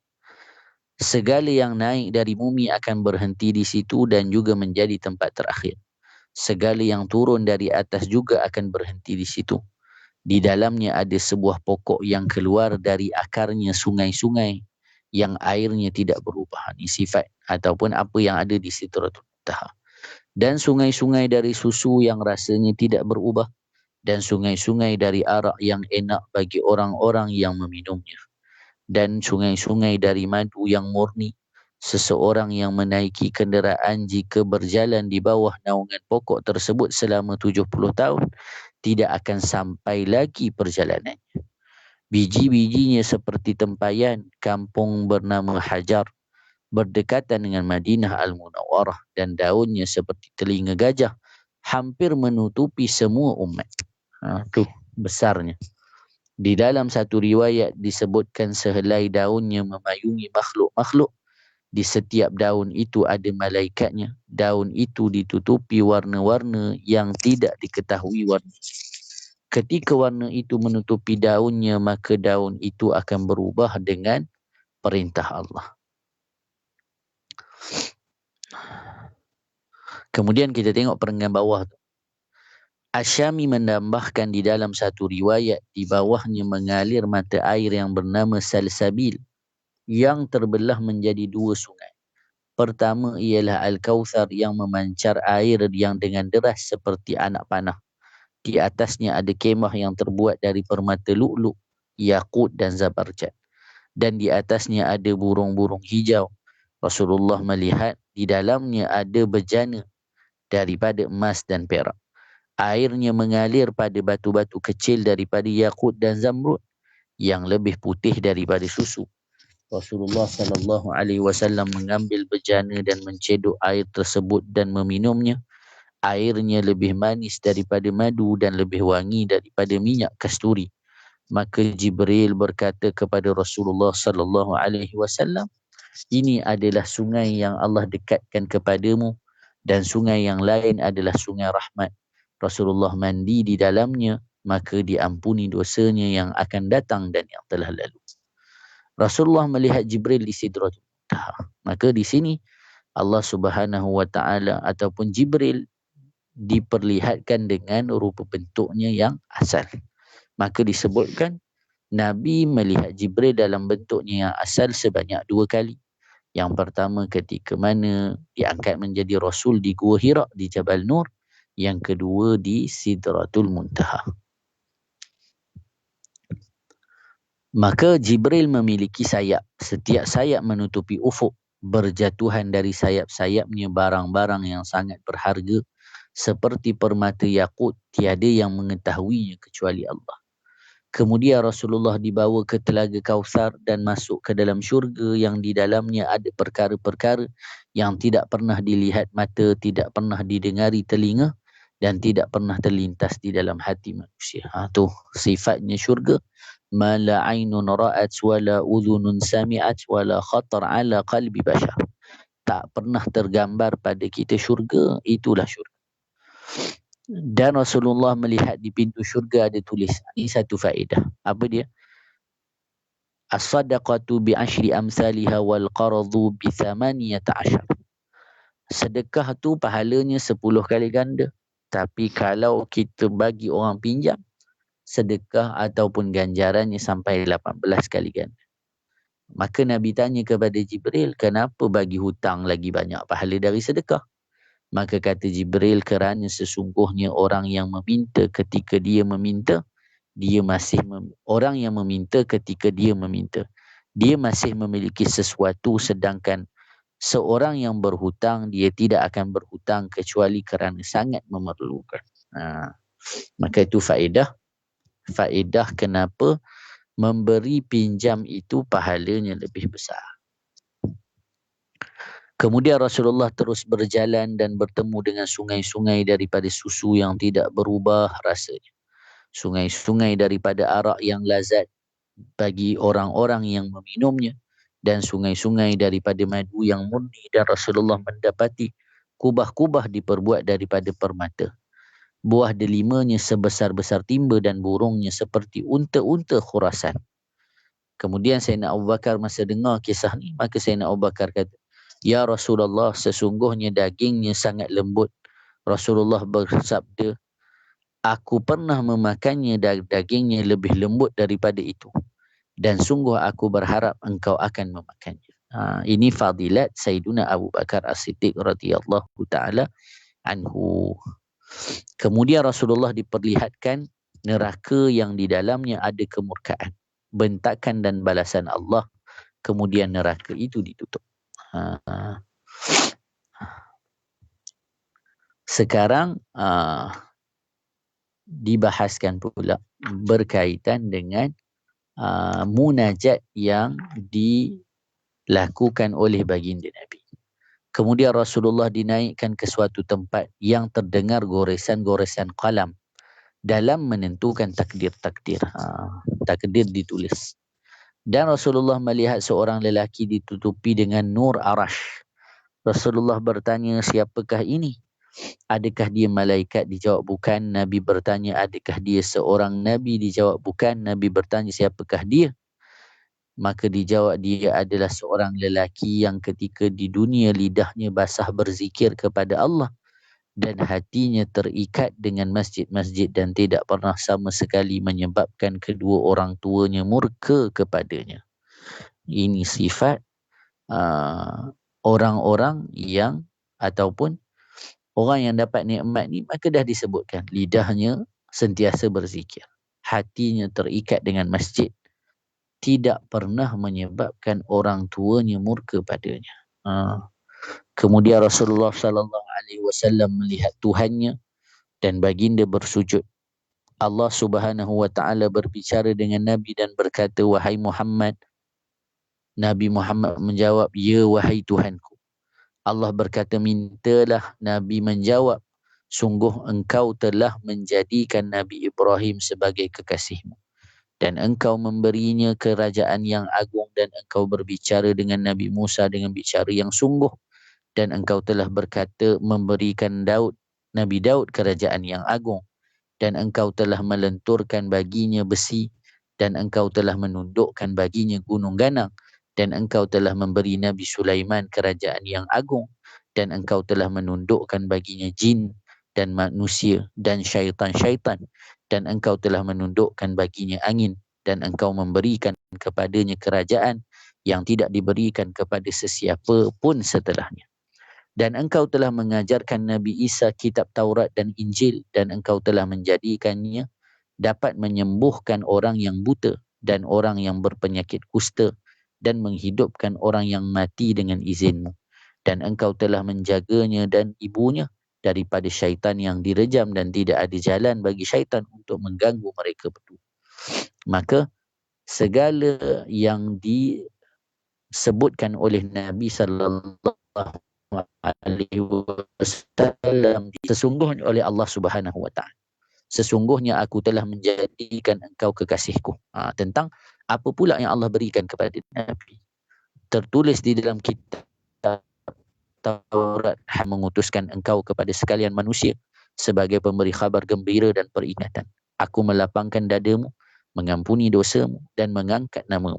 Segala yang naik dari bumi akan berhenti di situ dan juga menjadi tempat terakhir. Segala yang turun dari atas juga akan berhenti di situ. Di dalamnya ada sebuah pokok yang keluar dari akarnya sungai-sungai yang airnya tidak berubah. Ini sifat ataupun apa yang ada di Sidratul Muntaha. Dan sungai-sungai dari susu yang rasanya tidak berubah, dan sungai-sungai dari arak yang enak bagi orang-orang yang meminumnya, dan sungai-sungai dari madu yang murni. Seseorang yang menaiki kenderaan jika berjalan di bawah naungan pokok tersebut selama 70 tahun tidak akan sampai lagi perjalanannya. Biji-bijinya seperti tempayan kampung bernama Hajar berdekatan dengan Madinah Al-Munawwarah, dan daunnya seperti telinga gajah hampir menutupi semua umat. Tu besarnya. Di dalam satu riwayat disebutkan sehelai daunnya memayungi makhluk-makhluk. Di setiap daun itu ada malaikatnya. Daun itu ditutupi warna-warna yang tidak diketahui warna. Ketika warna itu menutupi daunnya, maka daun itu akan berubah dengan perintah Allah. Kemudian kita tengok perenggan bawah tu. Asyami menambahkan di dalam satu riwayat, di bawahnya mengalir mata air yang bernama Salsabil yang terbelah menjadi dua sungai. Pertama ialah Al-Kautsar yang memancar air yang dengan deras seperti anak panah. Di atasnya ada kemah yang terbuat dari permata lu'lu', yakut dan zabarjad. Dan di atasnya ada burung-burung hijau. Rasulullah melihat di dalamnya ada bejana daripada emas dan perak. Airnya mengalir pada batu-batu kecil daripada yakut dan zamrud yang lebih putih daripada susu. Rasulullah sallallahu alaihi wasallam mengambil bejana dan mencedok air tersebut dan meminumnya. Airnya lebih manis daripada madu dan lebih wangi daripada minyak kasturi. Maka Jibril berkata kepada Rasulullah sallallahu alaihi wasallam, ini adalah sungai yang Allah dekatkan kepadamu, dan sungai yang lain adalah sungai rahmat. Rasulullah mandi di dalamnya, maka diampuni dosanya yang akan datang dan yang telah lalu. Rasulullah melihat Jibril di Sidratul Muntaha. Maka di sini Allah Subhanahu wa taala ataupun Jibril diperlihatkan dengan rupa bentuknya yang asal. Maka disebutkan Nabi melihat Jibril dalam bentuknya yang asal sebanyak 2 kali. Yang pertama ketika mana diangkat menjadi Rasul di Gua Hira di Jabal Nur. Yang kedua di Sidratul Muntaha. Maka Jibril memiliki sayap. Setiap sayap menutupi ufuk. Berjatuhan dari sayap-sayapnya barang-barang yang sangat berharga seperti permata yakut. Tiada yang mengetahuinya kecuali Allah. Kemudian Rasulullah dibawa ke Telaga Kautsar dan masuk ke dalam syurga yang di dalamnya ada perkara-perkara yang tidak pernah dilihat mata, tidak pernah didengari telinga dan tidak pernah terlintas di dalam hati manusia. Tu sifatnya syurga. Ma la aynun ra'at wa la udhunun sami'at wa la khatar ala qalbi bashar. Tak pernah tergambar pada kita syurga, itulah syurga. Dan Rasulullah melihat di pintu syurga ada tulis. Ini satu faedah. Apa dia? As-sadaqatu bi'ashri amsalha wal qaradu bi 18. Sedekah tu pahalanya 10 kali ganda. Tapi kalau kita bagi orang pinjam, sedekah ataupun ganjarannya sampai 18 kali ganda. Maka Nabi tanya kepada Jibril, kenapa bagi hutang lagi banyak pahala dari sedekah? Maka kata Jibril, kerana sesungguhnya orang yang meminta ketika dia meminta, orang yang meminta ketika dia meminta, dia masih memiliki sesuatu, sedangkan seorang yang berhutang, dia tidak akan berhutang kecuali kerana sangat memerlukan. Maka itu faedah kenapa memberi pinjam itu pahalanya lebih besar. Kemudian Rasulullah terus berjalan dan bertemu dengan sungai-sungai daripada susu yang tidak berubah rasanya. Sungai-sungai daripada arak yang lazat bagi orang-orang yang meminumnya. dan sungai-sungai daripada madu yang murni, dan Rasulullah mendapati kubah-kubah diperbuat daripada permata. Buah delimanya sebesar-besar timba dan burungnya seperti unta-unta Khurasan. Kemudian Sayyidina Abu Bakar masa dengar kisah ni, maka Sayyidina Abu Bakar kata, "Ya Rasulullah, sesungguhnya dagingnya sangat lembut." Rasulullah bersabda, "Aku pernah memakannya dan dagingnya lebih lembut daripada itu. Dan sungguh aku berharap engkau akan memakannya." Ini fadilat Sayyiduna Abu Bakar As-Siddiq radhiyallahu ta'ala anhu. Kemudian Rasulullah diperlihatkan neraka yang di dalamnya ada kemurkaan, bentakan dan balasan Allah. Kemudian neraka itu ditutup. Sekarang dibahaskan pula berkaitan dengan munajat yang dilakukan oleh baginda Nabi. Kemudian Rasulullah dinaikkan ke suatu tempat yang terdengar goresan-goresan qalam dalam menentukan takdir-takdir. Takdir ditulis. Dan Rasulullah melihat seorang lelaki ditutupi dengan nur arash. Rasulullah bertanya, "Siapakah ini? Adakah dia malaikat?" Dijawab, "Bukan." Nabi bertanya, "Adakah dia seorang Nabi?" Dijawab, "Bukan." Nabi bertanya, "Siapakah dia?" Maka dijawab, "Dia adalah seorang lelaki yang ketika di dunia lidahnya basah berzikir kepada Allah dan hatinya terikat dengan masjid-masjid dan tidak pernah sama sekali menyebabkan kedua orang tuanya murka kepadanya." Ini sifat orang-orang yang ataupun orang yang dapat nikmat ni, maka dah disebutkan lidahnya sentiasa berzikir, hatinya terikat dengan masjid, tidak pernah menyebabkan orang tuanya murka padanya. Kemudian Rasulullah sallallahu alaihi wasallam melihat Tuhannya dan baginda bersujud. Allah Subhanahu wa taala berbicara dengan Nabi dan berkata, "Wahai Muhammad." Nabi Muhammad menjawab, "Ya wahai Tuhanku." Allah berkata, "Mintalah." Nabi menjawab, "Sungguh engkau telah menjadikan Nabi Ibrahim sebagai kekasihmu dan engkau memberinya kerajaan yang agung, dan engkau berbicara dengan Nabi Musa dengan bicara yang sungguh, dan engkau telah berkata memberikan Nabi Daud kerajaan yang agung, dan engkau telah melenturkan baginya besi, dan engkau telah menundukkan baginya gunung ganang, dan engkau telah memberi Nabi Sulaiman kerajaan yang agung, dan engkau telah menundukkan baginya jin dan manusia dan syaitan-syaitan, dan engkau telah menundukkan baginya angin, dan engkau memberikan kepadanya kerajaan yang tidak diberikan kepada sesiapa pun setelahnya. Dan engkau telah mengajarkan Nabi Isa kitab Taurat dan Injil, dan engkau telah menjadikannya dapat menyembuhkan orang yang buta dan orang yang berpenyakit kusta, dan menghidupkan orang yang mati dengan izinmu. Dan engkau telah menjaganya dan ibunya daripada syaitan yang direjam, dan tidak ada jalan bagi syaitan untuk mengganggu mereka berdua. Maka segala yang disebutkan oleh Nabi sallallahu alaihi wasallam sesungguhnya oleh Allah Subhanahu wa taala. Sesungguhnya aku telah menjadikan engkau kekasihku. Tentang apa pula yang Allah berikan kepada Nabi. Tertulis di dalam kitab Taurat, mengutuskan engkau kepada sekalian manusia sebagai pemberi khabar gembira dan peringatan. Aku melapangkan dadamu, mengampuni dosamu, dan mengangkat namamu.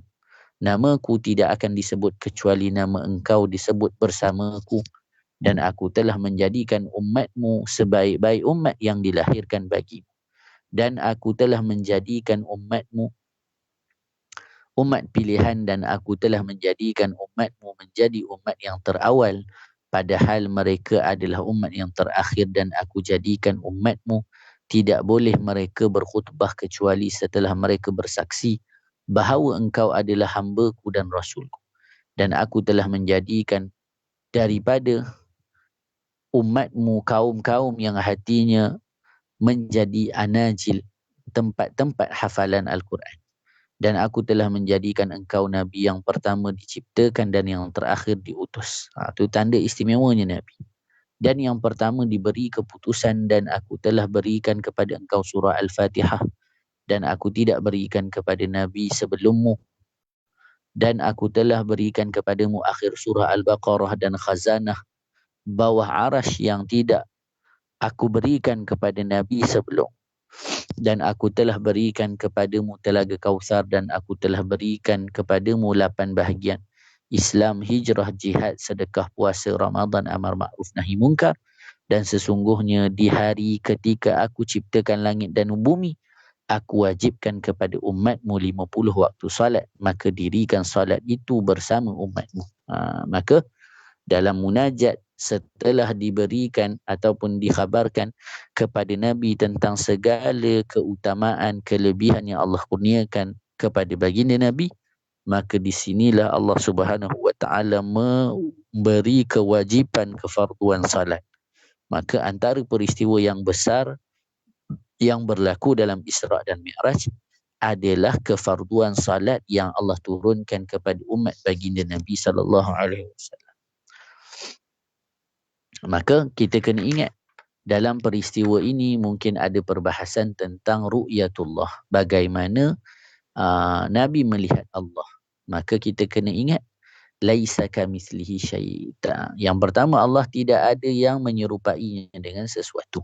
Namaku tidak akan disebut kecuali nama engkau disebut bersamaku, dan aku telah menjadikan umatmu sebaik-baik umat yang dilahirkan bagimu. Dan aku telah menjadikan umatmu umat pilihan, dan aku telah menjadikan umatmu menjadi umat yang terawal, padahal mereka adalah umat yang terakhir. Dan aku jadikan umatmu tidak boleh mereka berkhutbah kecuali setelah mereka bersaksi bahawa engkau adalah hamba-Ku dan Rasul-Ku. Dan aku telah menjadikan daripada umatmu kaum-kaum yang hatinya menjadi anajil, tempat-tempat hafalan Al-Quran. Dan aku telah menjadikan engkau Nabi yang pertama diciptakan dan yang terakhir diutus. Itu tanda istimewanya Nabi. Dan yang pertama diberi keputusan, dan aku telah berikan kepada engkau surah Al-Fatihah, dan aku tidak berikan kepada Nabi sebelummu dan aku telah berikan kepadamu akhir surah Al-Baqarah dan khazanah bawah arasy yang tidak aku berikan kepada Nabi sebelum, dan aku telah berikan kepadamu telaga Kausar, dan aku telah berikan kepadamu 8 bahagian Islam, hijrah, jihad, sedekah, puasa, Ramadan, amar ma'ruf nahi munkar. Dan sesungguhnya di hari ketika aku ciptakan langit dan bumi, aku wajibkan kepada umatmu 50 waktu salat, maka dirikan salat itu bersama umatmu. Maka dalam munajat setelah diberikan ataupun dikhabarkan kepada Nabi tentang segala keutamaan, kelebihan yang Allah kurniakan kepada baginda Nabi, maka di sinilah Allah Subhanahu wa taala memberi kewajipan kefarduan salat. Maka antara peristiwa yang besar yang berlaku dalam Isra' dan Mi'raj adalah kefarduan salat yang Allah turunkan kepada umat baginda Nabi sallallahu alaihi wasallam. Maka kita kena ingat, dalam peristiwa ini mungkin ada perbahasan tentang ru'yatullah, bagaimana Nabi melihat Allah. Maka kita kena ingat, laisa kamitslihi syai'. Yang pertama, Allah tidak ada yang menyerupainya dengan sesuatu.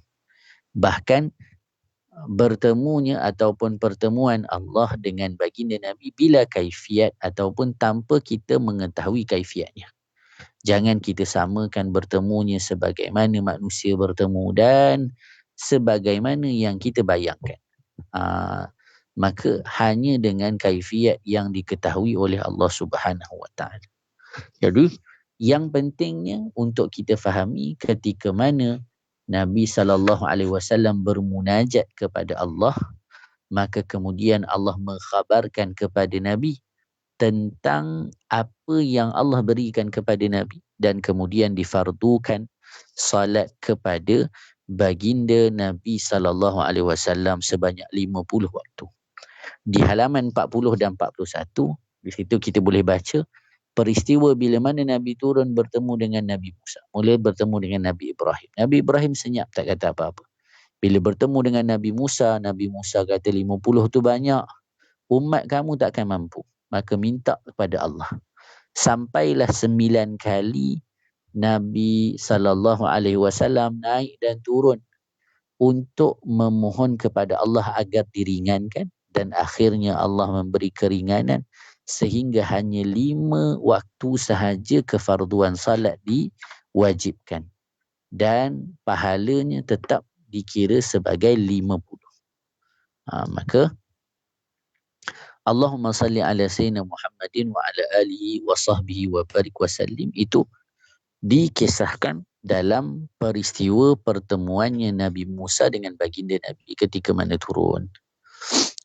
Bahkan bertemunya ataupun pertemuan Allah dengan baginda Nabi bila kaifiat ataupun tanpa kita mengetahui kaifiatnya. Jangan kita samakan bertemunya sebagaimana manusia bertemu dan sebagaimana yang kita bayangkan. Maka hanya dengan kaifiat yang diketahui oleh Allah Subhanahu Wa Taala. Jadi yang pentingnya untuk kita fahami ketika mana Nabi sallallahu alaihi wasallam bermunajat kepada Allah, maka kemudian Allah mengkhabarkan kepada Nabi tentang apa yang Allah berikan kepada Nabi, dan kemudian difardukan salat kepada baginda Nabi sallallahu alaihi wasallam sebanyak 50 waktu. Di halaman 40 dan 41, di situ kita boleh baca peristiwa bila mana Nabi turun bertemu dengan Nabi Musa. Mula bertemu dengan Nabi Ibrahim. Nabi Ibrahim senyap, tak kata apa-apa. Bila bertemu dengan Nabi Musa kata 50 tu banyak. Umat kamu takkan mampu. Maka minta kepada Allah. Sampailah 9 kali Nabi SAW naik dan turun untuk memohon kepada Allah agar diringankan, dan akhirnya Allah memberi keringanan sehingga hanya 5 waktu sahaja kefarduan salat diwajibkan, dan pahalanya tetap dikira sebagai 50. Maka Allahumma salli ala sayyidina Muhammadin wa ala alihi wa sahbihi wa barik wa sallim, itu dikisahkan dalam peristiwa pertemuannya Nabi Musa dengan baginda Nabi ketika mana turun.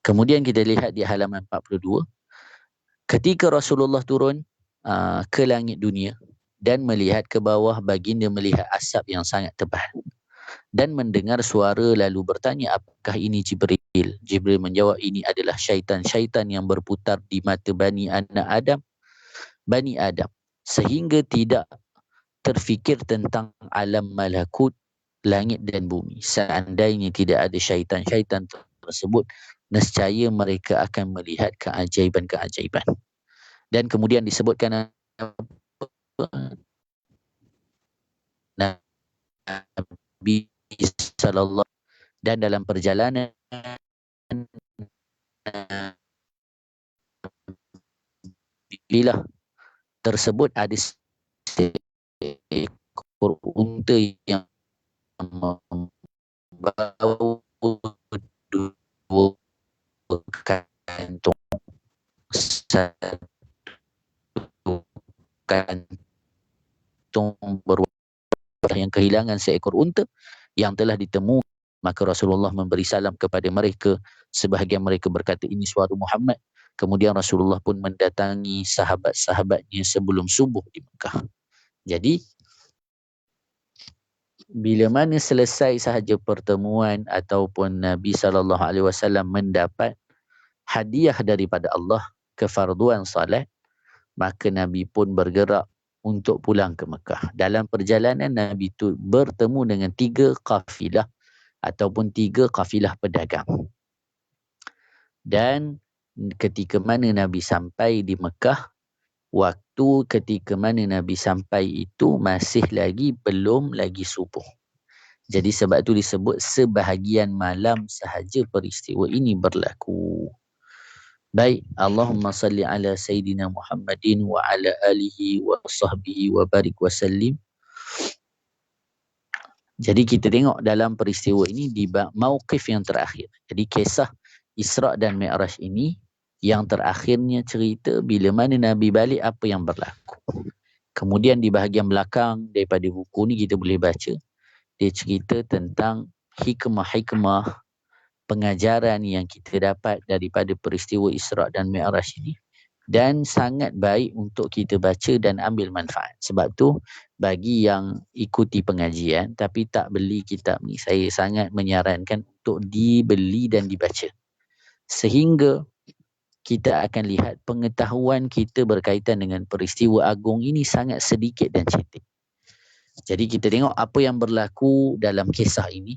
Kemudian kita lihat di halaman 42, ketika Rasulullah turun ke langit dunia dan melihat ke bawah, baginda melihat asap yang sangat tebal dan mendengar suara lalu bertanya, apakah ini Jibril? Jibril menjawab, ini adalah syaitan-syaitan yang berputar di mata Bani Adam, sehingga tidak terfikir tentang alam malakut, langit dan bumi. Seandainya tidak ada syaitan-syaitan tersebut, nescaya mereka akan melihat keajaiban-keajaiban. Dan kemudian disebutkan Nabi sallallahu, dan dalam perjalanan bila tersebut ada seekor unta yang membawa 2 kantung, satu kantung berwarna yang kehilangan seekor unta yang telah ditemukan. Maka Rasulullah memberi salam kepada mereka. Sebahagian mereka berkata, ini suara Muhammad. Kemudian Rasulullah pun mendatangi sahabat-sahabatnya sebelum subuh di Mekah. Jadi bila mana selesai sahaja pertemuan ataupun Nabi SAW mendapat hadiah daripada Allah, kefarduan salat, maka Nabi pun bergerak untuk pulang ke Mekah. Dalam perjalanan Nabi itu bertemu dengan 3 kafilah ataupun 3 kafilah pedagang. Dan ketika mana Nabi sampai di Mekah, waktu ketika mana Nabi sampai itu masih lagi belum lagi subuh. Jadi sebab itu disebut sebahagian malam sahaja peristiwa ini berlaku. Baik, Allahumma salli ala Sayyidina Muhammadin wa ala alihi wa sahbihi wa barik wa sallim. Jadi kita tengok dalam peristiwa ini di mauqif yang terakhir. Jadi kisah Isra' dan Mi'raj ini yang terakhirnya cerita bila mana Nabi balik apa yang berlaku. Kemudian di bahagian belakang daripada buku ni kita boleh baca. Dia cerita tentang hikmah-hikmah pengajaran yang kita dapat daripada peristiwa Isra' dan Mi'raj ini. Dan sangat baik untuk kita baca dan ambil manfaat. Sebab tu bagi yang ikuti pengajian tapi tak beli kitab ni, saya sangat menyarankan untuk dibeli dan dibaca. Sehingga kita akan lihat pengetahuan kita berkaitan dengan peristiwa agung ini sangat sedikit dan cetek. Jadi kita tengok apa yang berlaku dalam kisah ini.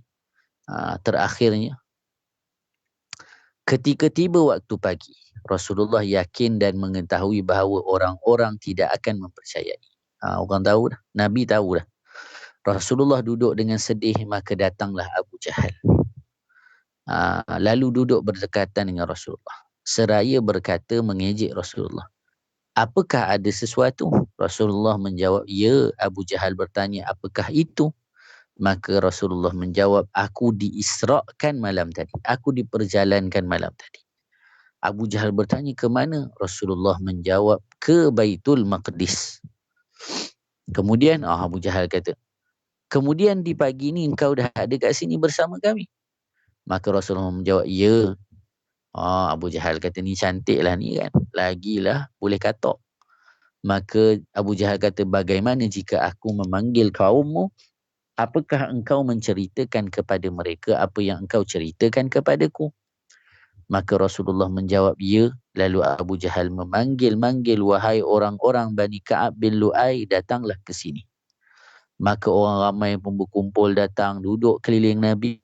Terakhirnya, ketika tiba waktu pagi, Rasulullah yakin dan mengetahui bahawa orang-orang tidak akan mempercayai. Orang tahu dah, Nabi tahu dah. Rasulullah duduk dengan sedih, maka datanglah Abu Jahal. Lalu duduk berdekatan dengan Rasulullah. Seraya berkata mengejek Rasulullah. Apakah ada sesuatu? Rasulullah menjawab, ya. Abu Jahal bertanya, apakah itu? Maka Rasulullah menjawab, aku diisra'kan malam tadi. Aku diperjalankan malam tadi. Abu Jahal bertanya, ke mana? Rasulullah menjawab, ke Baitul Maqdis. Kemudian Abu Jahal kata, kemudian di pagi ni engkau dah ada kat sini bersama kami? Maka Rasulullah menjawab, ya. Abu Jahal kata, ni cantik lah ni kan. Lagilah boleh katok. Maka Abu Jahal kata, bagaimana jika aku memanggil kaummu? Apakah engkau menceritakan kepada mereka apa yang engkau ceritakan kepadaku? Maka Rasulullah menjawab, ya. Lalu Abu Jahal memanggil-manggil, wahai orang-orang Bani Ka'ab bin Lu'ay, datanglah ke sini. Maka orang ramai pun berkumpul datang, duduk keliling Nabi.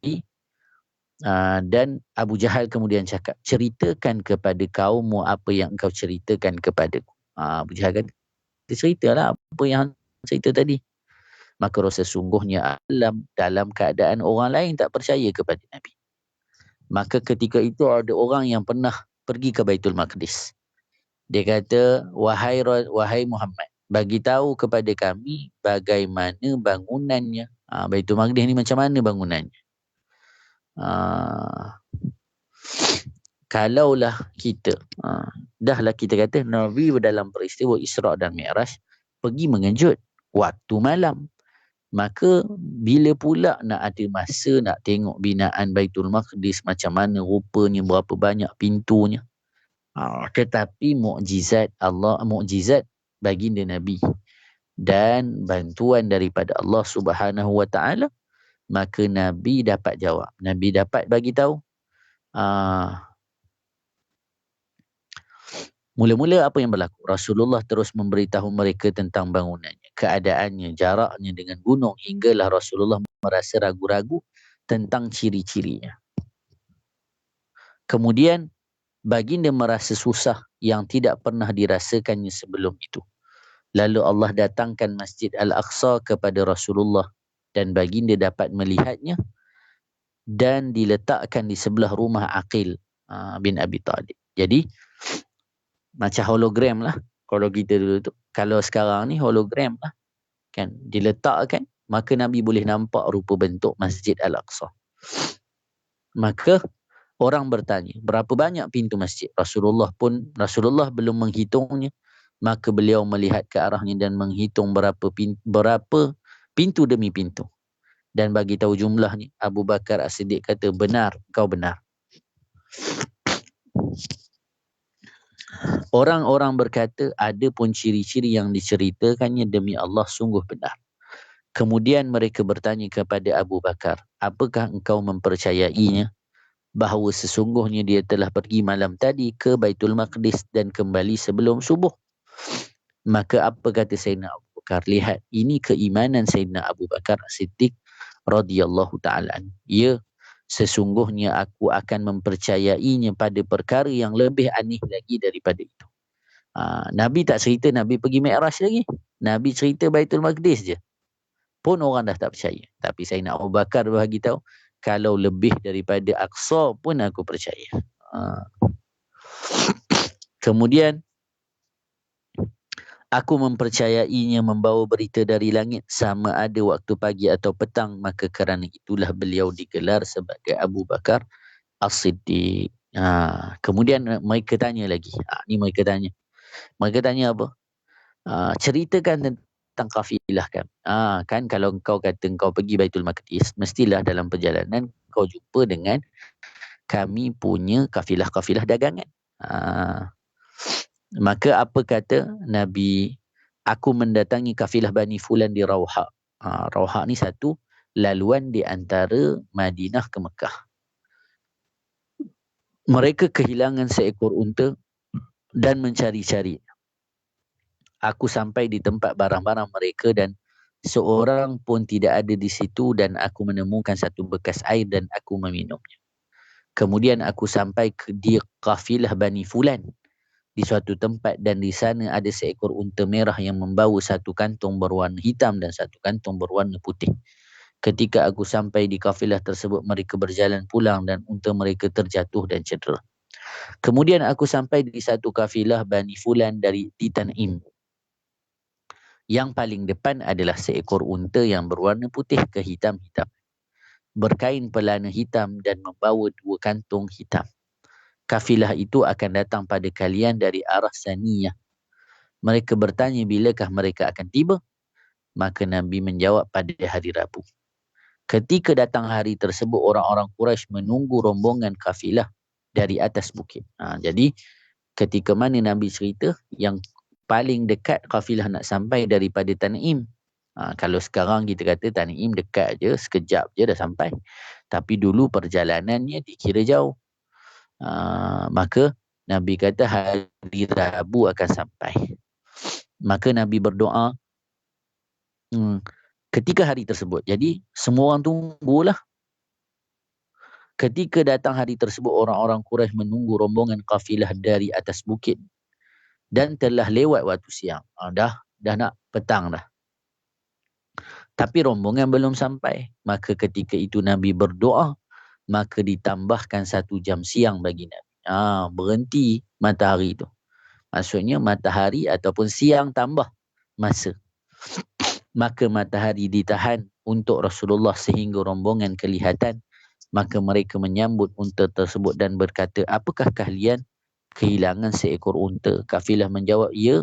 Dan Abu Jahal kemudian cakap, ceritakan kepada kaummu apa yang engkau ceritakan kepadaku. Abu Jahal kata, ceritalah apa yang cerita tadi. Maka sesungguhnya dalam keadaan orang lain tak percaya kepada Nabi. Maka ketika itu ada orang yang pernah pergi ke Baitul Maqdis. Dia kata, wahai Muhammad, bagi tahu kepada kami bagaimana bangunannya. Baitul Maqdis ni macam mana bangunannya? Kalaulah kita, dahlah kita kata Nabi dalam peristiwa Isra' dan Mi'raj pergi mengejut waktu malam. Maka bila pula nak ada masa nak tengok binaan Baitul Maqdis macam mana rupanya, berapa banyak pintunya. Tetapi mukjizat Allah, mukjizat baginda Nabi dan bantuan daripada Allah Subhanahu Wa Taala, maka Nabi dapat jawab. Nabi dapat bagi tahu. Mula-mula apa yang berlaku? Rasulullah terus memberitahu mereka tentang bangunannya, keadaannya, jaraknya dengan gunung, hinggalah Rasulullah merasa ragu-ragu tentang ciri-cirinya. Kemudian baginda merasa susah yang tidak pernah dirasakannya sebelum itu. Lalu Allah datangkan Masjid Al-Aqsa kepada Rasulullah dan baginda dapat melihatnya dan diletakkan di sebelah rumah Aqil bin Abi Talib. Jadi macam hologram lah. Kalau kita dulu tu, kalau sekarang ni hologram lah kan, diletakkan, maka Nabi boleh nampak rupa bentuk Masjid Al-Aqsa. Maka orang bertanya, berapa banyak pintu masjid? Rasulullah belum menghitungnya. Maka beliau melihat ke arahnya dan menghitung berapa pintu demi pintu. Dan bagi tahu jumlahnya, Abu Bakar As-Siddiq kata, benar, kau benar. Orang-orang berkata, ada pun ciri-ciri yang diceritakannya, demi Allah sungguh benar. Kemudian mereka bertanya kepada Abu Bakar, apakah engkau mempercayainya? Bahawa sesungguhnya dia telah pergi malam tadi ke Baitul Maqdis dan kembali sebelum subuh. Maka apa kata Sayyidina Abu Bakar? Lihat, ini keimanan Sayyidina Abu Bakar As-Siddiq radhiyallahu ta'ala. Ya, sesungguhnya aku akan mempercayainya pada perkara yang lebih aneh lagi daripada itu. Nabi tak cerita Nabi pergi Mi'raj lagi. Nabi cerita Baitul Maqdis je. Pun orang dah tak percaya. Tapi Sayyidina Abu Bakar bagi tahu, kalau lebih daripada Aqsa pun aku percaya. Kemudian aku mempercayainya membawa berita dari langit sama ada waktu pagi atau petang, maka kerana itulah beliau digelar sebagai Abu Bakar As-Siddiq. Kemudian mereka tanya lagi. Ni mereka tanya. Mereka tanya apa? Ceritakan tentang kafilah kan. Kan kalau kau kata kau pergi Baitul Maqdis, mestilah dalam perjalanan kau jumpa dengan kami punya kafilah-kafilah dagangan. Maka apa kata Nabi? Aku mendatangi kafilah Bani Fulan di Rawha. Rawha ni satu laluan di antara Madinah ke Mekah. Mereka kehilangan seekor unta dan mencari-cari. Aku sampai di tempat barang-barang mereka dan seorang pun tidak ada di situ, dan aku menemukan satu bekas air dan aku meminumnya. Kemudian aku sampai di kafilah Bani Fulan di suatu tempat, dan di sana ada seekor unta merah yang membawa satu kantung berwarna hitam dan satu kantung berwarna putih. Ketika aku sampai di kafilah tersebut, mereka berjalan pulang dan unta mereka terjatuh dan cedera. Kemudian aku sampai di satu kafilah Bani Fulan di Tan'im. Yang paling depan adalah seekor unta yang berwarna putih kehitam-hitam, berkain pelana hitam dan membawa 2 kantung hitam. Kafilah itu akan datang pada kalian dari arah Saniyah. Mereka bertanya bilakah mereka akan tiba? Maka Nabi menjawab pada hari Rabu. Ketika datang hari tersebut, orang-orang Quraisy menunggu rombongan kafilah dari atas bukit. Jadi ketika mana Nabi cerita, yang paling dekat kafilah nak sampai daripada Tan'im. Kalau sekarang kita kata Tan'im dekat je, sekejap je dah sampai. Tapi dulu perjalanannya dikira jauh. Maka Nabi kata hari Rabu akan sampai. Maka Nabi berdoa ketika hari tersebut. Jadi semua orang tunggulah. Ketika datang hari tersebut, orang-orang Quraisy menunggu rombongan kafilah dari atas bukit. Dan telah lewat waktu siang. Dah nak petang dah. Tapi rombongan belum sampai. Maka ketika itu Nabi berdoa, maka ditambahkan 1 jam siang bagi Nabi. Berhenti matahari itu. Maksudnya matahari ataupun siang tambah masa. Maka matahari ditahan untuk Rasulullah sehingga rombongan kelihatan. Maka mereka menyambut unta tersebut dan berkata, apakah kalian kehilangan seekor unta? Kafilah menjawab, ya.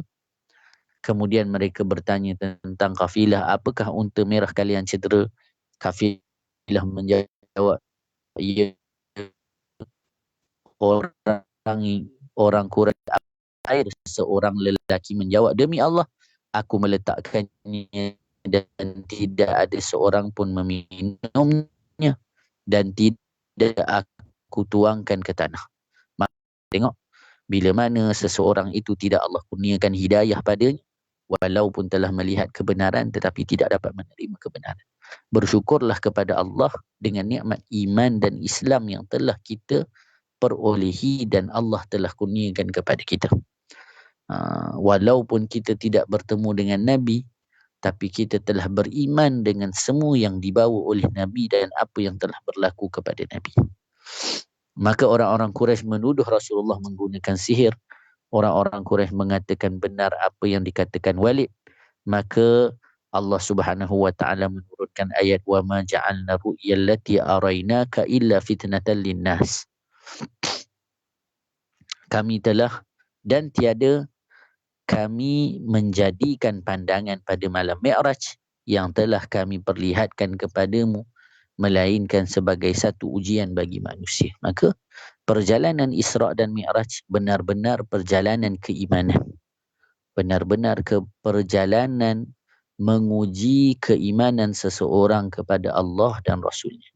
Kemudian mereka bertanya tentang kafilah, apakah unta merah kalian cedera? Kafilah menjawab, ya. Orang Quraisy air. Seorang lelaki menjawab, demi Allah, aku meletakkannya dan tidak ada seorang pun meminumnya dan tidak aku tuangkan ke tanah. Tengok, bila mana seseorang itu tidak Allah kurniakan hidayah padanya, walaupun telah melihat kebenaran tetapi tidak dapat menerima kebenaran. Bersyukurlah kepada Allah dengan nikmat iman dan Islam yang telah kita perolehi dan Allah telah kurniakan kepada kita. Walaupun kita tidak bertemu dengan Nabi, tapi kita telah beriman dengan semua yang dibawa oleh Nabi dan apa yang telah berlaku kepada Nabi. Maka orang-orang Quraisy menuduh Rasulullah menggunakan sihir. Orang-orang Quraisy mengatakan benar apa yang dikatakan Walid. Maka Allah Subhanahu wa taala menurunkan ayat, wa ma ja'alna ru'yal lati arainaka illa fitnatan linnas. Kami telah dan tiada kami menjadikan pandangan pada malam Mi'raj yang telah kami perlihatkan kepadamu melainkan sebagai satu ujian bagi manusia. Maka perjalanan Isra' dan Mi'raj benar-benar perjalanan keimanan. Benar-benar perjalanan menguji keimanan seseorang kepada Allah dan Rasulnya.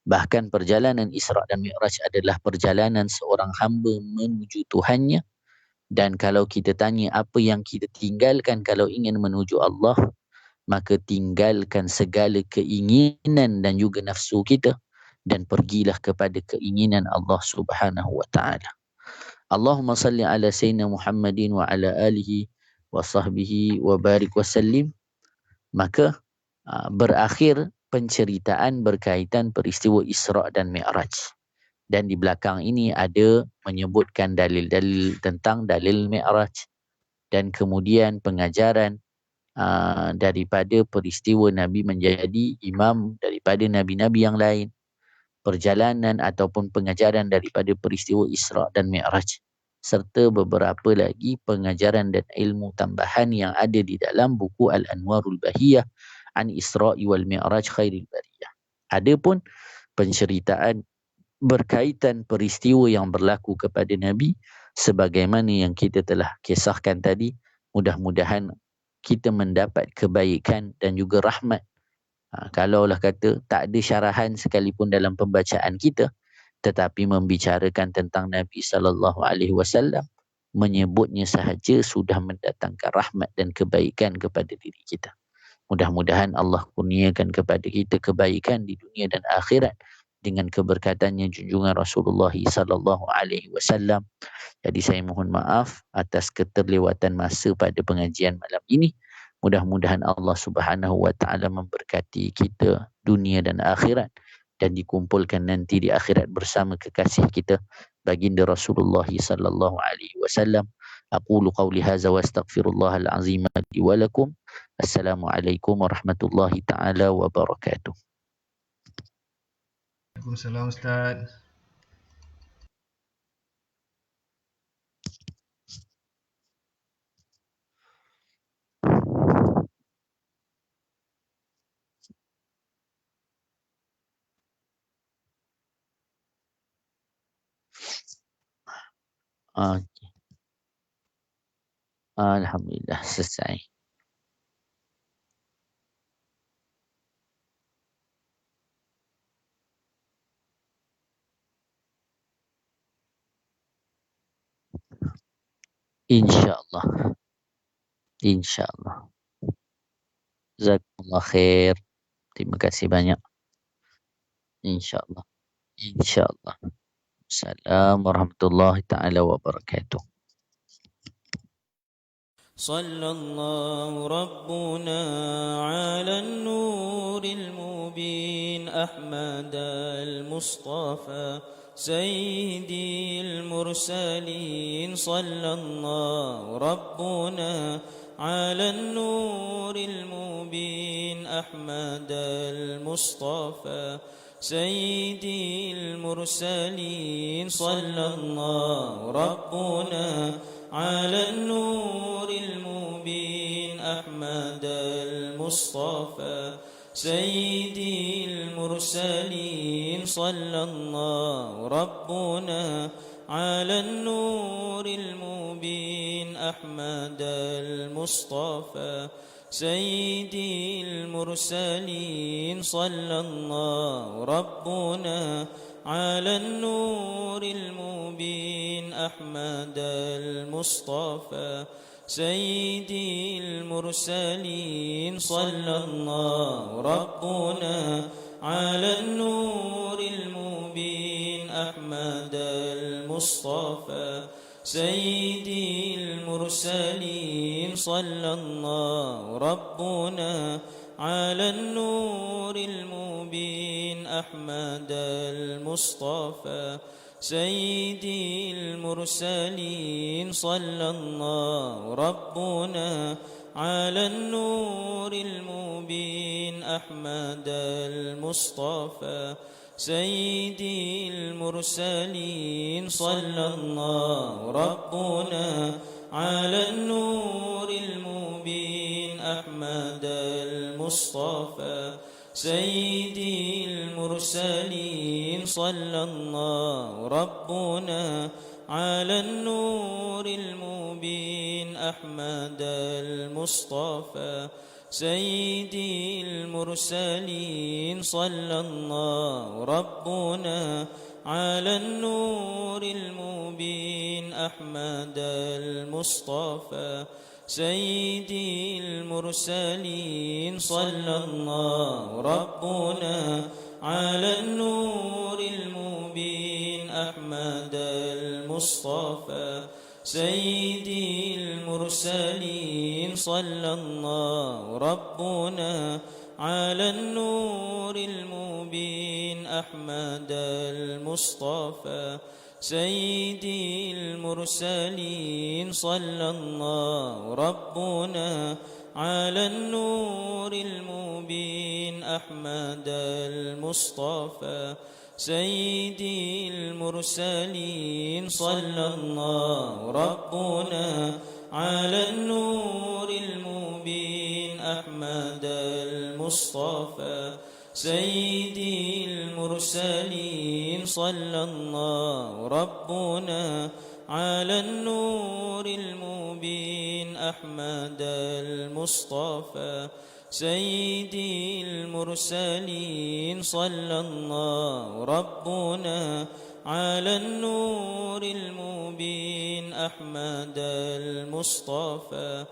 Bahkan perjalanan Isra' dan Mi'raj adalah perjalanan seorang hamba menuju Tuhannya. Dan kalau kita tanya apa yang kita tinggalkan kalau ingin menuju Allah, maka tinggalkan segala keinginan dan juga nafsu kita dan pergilah kepada keinginan Allah Subhanahu wa taala. Allahumma salli ala Sayyidina Muhammadin wa ala alihi wa sahbihi wa barik wa sallim, maka berakhir penceritaan berkaitan peristiwa Isra' dan Mi'raj. Dan di belakang ini ada menyebutkan dalil-dalil tentang dalil Mi'raj dan kemudian pengajaran daripada peristiwa Nabi menjadi imam daripada Nabi-Nabi yang lain, perjalanan ataupun pengajaran daripada peristiwa Isra' dan Mi'raj, serta beberapa lagi pengajaran dan ilmu tambahan yang ada di dalam buku Al-Anwarul Bahiyah an Isra'i wal Mi'raj Khairil Bariyah. Adapun penceritaan berkaitan peristiwa yang berlaku kepada Nabi sebagaimana yang kita telah kisahkan tadi, mudah-mudahan kita mendapat kebaikan dan juga rahmat. Kalaulah kata tak ada syarahan sekalipun dalam pembacaan kita, tetapi membicarakan tentang Nabi SAW, menyebutnya sahaja sudah mendatangkan rahmat dan kebaikan kepada diri kita. Mudah-mudahan Allah kurniakan kepada kita kebaikan di dunia dan akhirat dengan keberkatannya junjungan Rasulullah SAW. Jadi saya mohon maaf atas keterlewatan masa pada pengajian malam ini. Mudah-mudahan Allah Subhanahu wa taala memberkati kita dunia dan akhirat dan dikumpulkan nanti di akhirat bersama kekasih kita baginda Rasulullah sallallahu alaihi wasallam. Aqulu qawli hadza wa astaghfirullahal azim li wa lakum. Assalamualaikum warahmatullahi taala wabarakatuh. Waalaikumsalam Ustaz. Okay. Alhamdulillah selesai. InsyaAllah. InsyaAllah. Jazakumullah khair. Terima kasih banyak. InsyaAllah. InsyaAllah. Assalamualaikum warahmatullahi taala wabarakatuh. صلى الله ربنا على النور المبين أحمد المصطفى سيدي المرسلين. صلى الله ربنا على النور المبين أحمد المصطفى سيدي المرسلين. صلى الله ربنا على النور المبين أحمد المصطفى سيدي المرسلين. صلى الله ربنا على النور المبين أحمد المصطفى سيدي المرسلين. صلى الله ربنا على النور المبين أحمد المصطفى سيدي المرسلين. صلى الله ربنا على النور المبين أحمد المصطفى سيدي المرسلين. صلى الله ربنا على النور المبين أحمد المصطفى سيدي المرسلين. صلى الله ربنا على النور المبين أحمد المصطفى سيدي المرسلين. صلى الله ربنا على النور المبين أحمد المصطفى سيدي المرسلين. صلى الله ربنا على النور المبين أحمد المصطفى سيدي المرسلين. صلى الله ربنا على النور المبين أحمد المصطفى سيدي المرسلين. صلى الله ربنا على النور المبين أحمد المصطفى المصطفى سيدي المرسلين صلى الله ربنا على النور المبين أحمد المصطفى سيدي المرسلين صلى الله ربنا على النور المبين أحمد المصطفى سيدي المرسلين صلى الله ربنا على النور المبين أحمد المصطفى سيدي المرسلين صلى الله ربنا على النور المبين أحمد المصطفى سيدي المرسلين صلى الله ربنا على النور المبين أحمد المصطفى